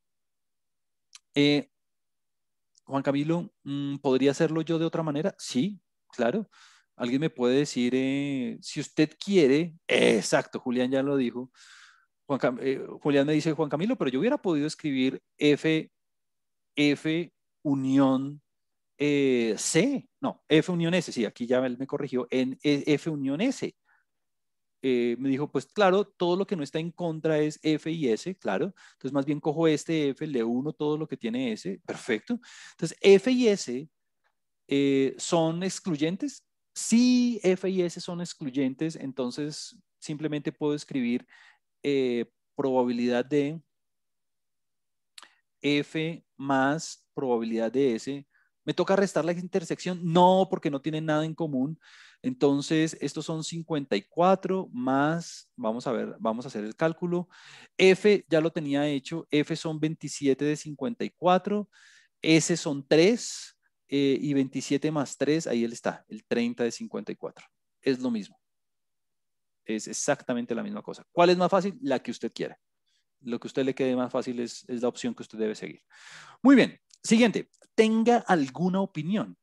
Juan Camilo, ¿podría hacerlo yo de otra manera? Sí, claro. Alguien me puede decir, si usted quiere, exacto, Julián ya lo dijo. Julián me dice, Juan Camilo, pero yo hubiera podido escribir F unión C. No, F unión S, sí, aquí ya él me corrigió, en F unión S. Me dijo, pues claro, todo lo que no está en contra es F y S, claro. Entonces, más bien cojo este F, le uno todo lo que tiene S, perfecto. Entonces, F y S son excluyentes. Si F y S son excluyentes, entonces simplemente puedo escribir probabilidad de F más probabilidad de S. ¿Me toca restar la intersección? No, porque no tienen nada en común. Entonces, estos son 54 más, vamos a ver, vamos a hacer el cálculo. F ya lo tenía hecho, F son 27 de 54, S son 3 y 27 más 3, ahí él está, el 30 de 54. Es lo mismo. Es exactamente la misma cosa. ¿Cuál es más fácil? La que usted quiera. Lo que a usted le quede más fácil es la opción que usted debe seguir. Muy bien. Siguiente. Tenga alguna opinión.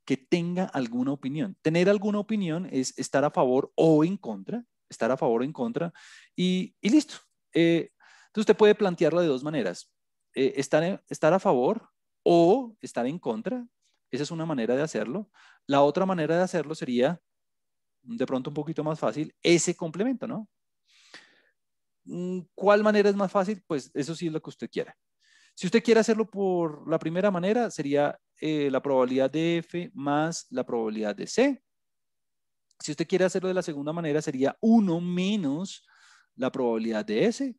Que tenga alguna opinión. Tener alguna opinión es estar a favor o en contra. Estar a favor o en contra. Y listo. Entonces usted puede plantearlo de dos maneras. Estar a favor o estar en contra. Esa es una manera de hacerlo. La otra manera de hacerlo sería, de pronto un poquito más fácil, ese complemento, ¿no? ¿Cuál manera es más fácil? Pues eso sí es lo que usted quiera. Si usted quiere hacerlo por la primera manera, sería la probabilidad de F más la probabilidad de C. Si usted quiere hacerlo de la segunda manera, sería 1 menos la probabilidad de S.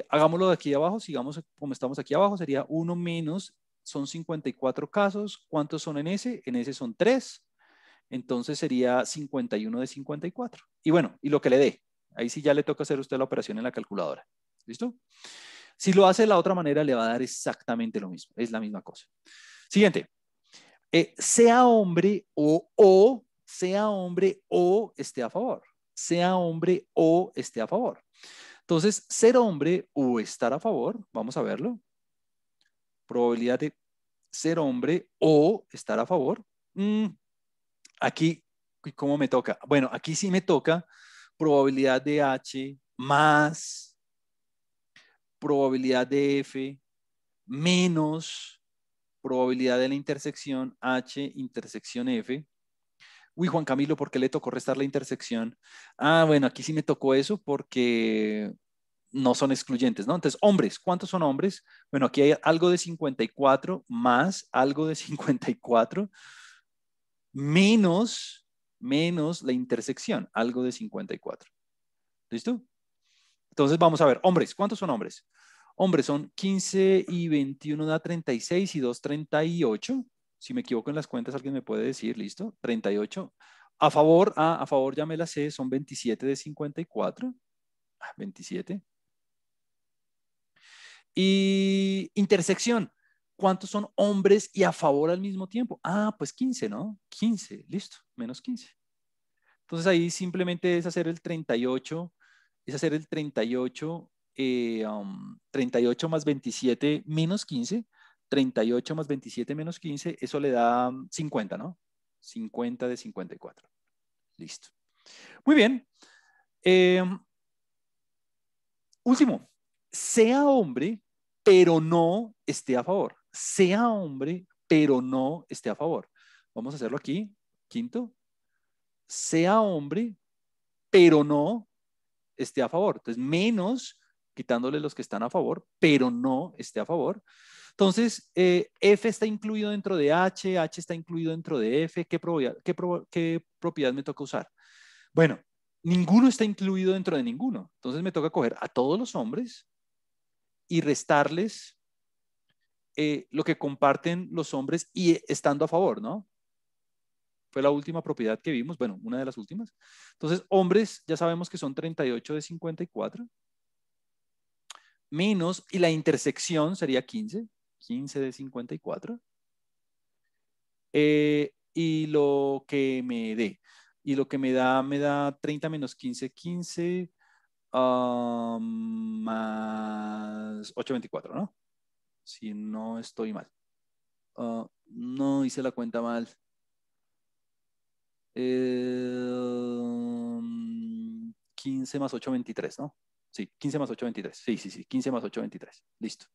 Hagámoslo de aquí abajo, sigamos como estamos aquí abajo, sería 1 menos, son 54 casos. ¿Cuántos son en S? En S son 3. Entonces sería 51 de 54. Y bueno, y lo que le dé. Ahí sí ya le toca hacer a usted la operación en la calculadora. ¿Listo? Si lo hace de la otra manera, le va a dar exactamente lo mismo. Es la misma cosa. Siguiente. Sea hombre sea hombre o esté a favor. Sea hombre o esté a favor. Entonces, ser hombre o estar a favor, vamos a verlo. Probabilidad de ser hombre o estar a favor. Aquí, ¿cómo me toca? Bueno, aquí sí me toca probabilidad de H más probabilidad de F menos probabilidad de la intersección H intersección F. Uy, Juan Camilo, ¿por qué le tocó restar la intersección? Ah, bueno, aquí sí me tocó eso porque no son excluyentes, ¿no? Entonces, hombres, ¿cuántos son hombres? Bueno, aquí hay algo de 54 más algo de 54 menos la intersección, algo de 54. ¿Listo? Entonces vamos a ver, hombres, ¿cuántos son hombres? Hombres son 15 y 21 da 36 y 2, 38. Si me equivoco en las cuentas, alguien me puede decir, listo, 38. A favor ya me la sé, son 27 de 54. 27. Y intersección, ¿cuántos son hombres y a favor al mismo tiempo? Ah, pues 15, ¿no? 15, listo, menos 15. Entonces ahí simplemente es hacer el 38, es hacer el 38, 38 más 27 menos 15, 38 más 27 menos 15, eso le da 50, ¿no? 50 de 54. Listo. Muy bien. Último, sea hombre, pero no esté a favor. Sea hombre, pero no esté a favor. Vamos a hacerlo aquí. Quinto, sea hombre, pero no esté a favor. Entonces, menos quitándole los que están a favor, pero no esté a favor. Entonces, F está incluido dentro de H, H está incluido dentro de F. ¿Qué propiedad me toca usar? Bueno, ninguno está incluido dentro de ninguno. Entonces, me toca coger a todos los hombres y restarles lo que comparten los hombres y estando a favor, ¿no? Fue la última propiedad que vimos, bueno, una de las últimas. Entonces, hombres ya sabemos que son 38 de 54, menos, y la intersección sería 15, 15 de 54. Y lo que me dé, y lo que me da 30 menos 15, 15 más 8, 24, ¿no? Si no estoy mal. No hice la cuenta mal. 15 más 8, 23, ¿no? Sí, 15 más 8, 23. Sí, 15 más 8, 23. Listo.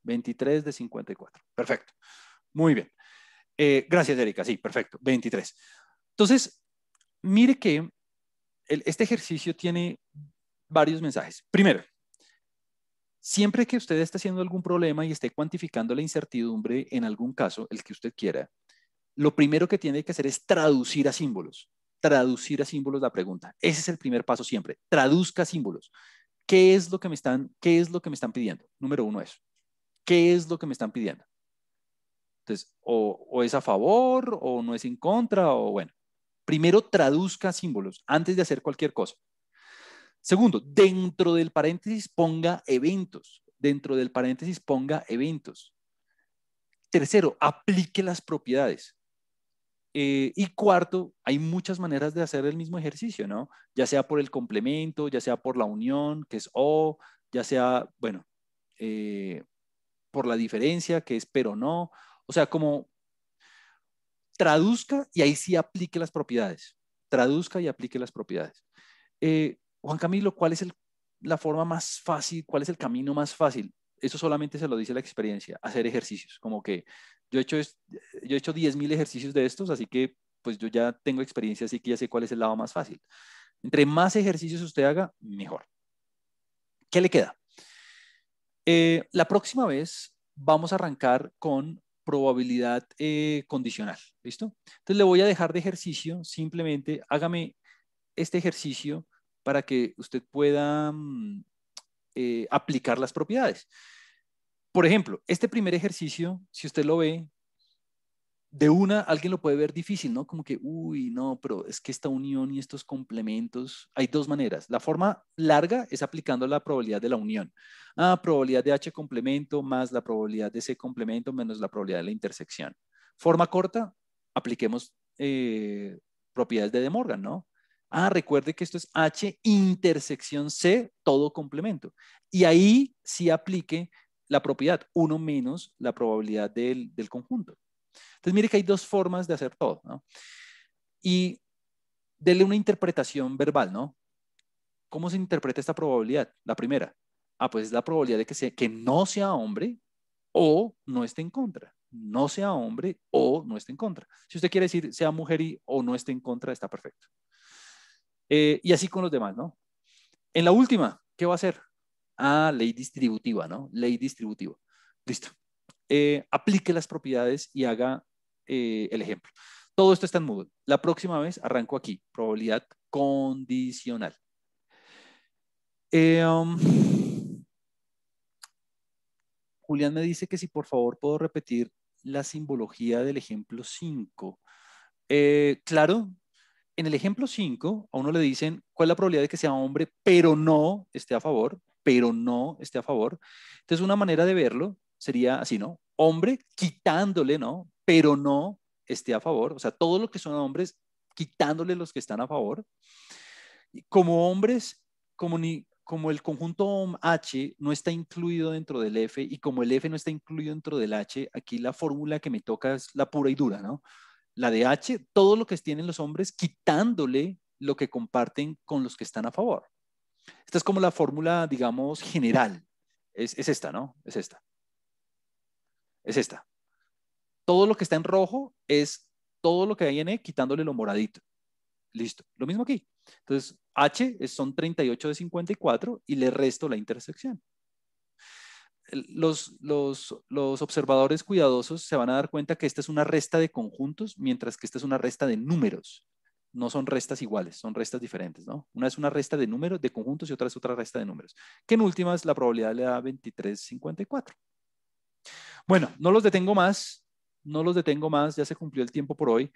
23 de 54. Perfecto. Muy bien. Gracias, Erika. Sí, perfecto. 23. Entonces, mire que este ejercicio tiene varios mensajes. Primero, siempre que usted esté haciendo algún problema y esté cuantificando la incertidumbre en algún caso, el que usted quiera, lo primero que tiene que hacer es traducir a símbolos. Traducir a símbolos la pregunta. Ese es el primer paso siempre. Traduzca símbolos. ¿Qué es lo que me están pidiendo? Número uno eso. ¿Qué es lo que me están pidiendo? Entonces, o es a favor, o no es en contra, o bueno. Primero traduzca símbolos antes de hacer cualquier cosa. Segundo, dentro del paréntesis ponga eventos. Dentro del paréntesis ponga eventos. Tercero, aplique las propiedades. Y cuarto, hay muchas maneras de hacer el mismo ejercicio, ¿no? Ya sea por el complemento, ya sea por la unión, que es o, ya sea, bueno, por la diferencia, que es pero no. O sea, como traduzca y ahí sí aplique las propiedades. Traduzca y aplique las propiedades. Juan Camilo, ¿cuál es la forma más fácil? ¿Cuál es el camino más fácil? Eso solamente se lo dice la experiencia, hacer ejercicios. Como que yo he hecho 10.000 ejercicios de estos, así que pues yo ya tengo experiencia, así que ya sé cuál es el lado más fácil. Entre más ejercicios usted haga, mejor. ¿Qué le queda? La próxima vez vamos a arrancar con probabilidad condicional. ¿Listo? Entonces le voy a dejar de ejercicio, simplemente hágame este ejercicio para que usted pueda aplicar las propiedades. Por ejemplo, este primer ejercicio, si usted lo ve, de una, alguien lo puede ver difícil, ¿no? Como que, uy, no, pero es que esta unión y estos complementos, hay dos maneras. La forma larga es aplicando la probabilidad de la unión. Probabilidad de H complemento más la probabilidad de C complemento menos la probabilidad de la intersección. Forma corta, apliquemos propiedades de De Morgan, ¿no? Recuerde que esto es H intersección C, todo complemento. Y ahí sí aplique la propiedad, 1 menos la probabilidad del conjunto. Entonces, mire que hay dos formas de hacer todo, ¿no? Y dele una interpretación verbal, ¿no? ¿Cómo se interpreta esta probabilidad? La primera, pues es la probabilidad de que no sea hombre o no esté en contra. No sea hombre o no esté en contra. Si usted quiere decir sea mujer o no esté en contra, está perfecto. Y así con los demás, ¿no? En la última, ¿qué va a hacer? Ley distributiva, ¿no? Ley distributiva. Listo. Aplique las propiedades y haga el ejemplo. Todo esto está en Moodle. La próxima vez arranco aquí, probabilidad condicional. Julián me dice que si por favor puedo repetir la simbología del ejemplo 5. Claro, en el ejemplo 5 a uno le dicen cuál es la probabilidad de que sea hombre, pero no esté a favor, pero no esté a favor. Entonces una manera de verlo sería así, ¿no? Hombre quitándole, ¿no? Pero no esté a favor. O sea, todo lo que son hombres quitándole los que están a favor. Como hombres, como el conjunto H no está incluido dentro del F y como el F no está incluido dentro del H, aquí la fórmula que me toca es la pura y dura, ¿no? La de H, todo lo que tienen los hombres quitándole lo que comparten con los que están a favor. Esta es como la fórmula, digamos, general. Es esta, ¿no? Es esta. Es esta. Todo lo que está en rojo es todo lo que hay en E quitándole lo moradito. Listo. Lo mismo aquí. Entonces, H son 38 de 54 y le resto la intersección. Los observadores cuidadosos se van a dar cuenta que esta es una resta de conjuntos, mientras que esta es una resta de números. No son restas iguales, son restas diferentes, ¿no? Una es una resta de números, de conjuntos y otra es otra resta de números. Que en últimas la probabilidad le da 23,54. Bueno, no los detengo más, ya se cumplió el tiempo por hoy.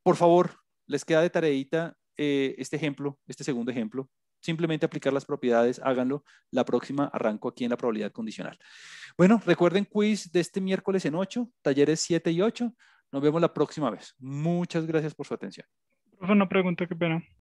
Por favor, les queda de tareita este ejemplo, este segundo ejemplo. Simplemente aplicar las propiedades, háganlo. La próxima arranco aquí en la probabilidad condicional. Bueno, recuerden quiz de este miércoles en 8, talleres 7 y 8. Nos vemos la próxima vez. Muchas gracias por su atención. Profe, una pregunta, qué pena.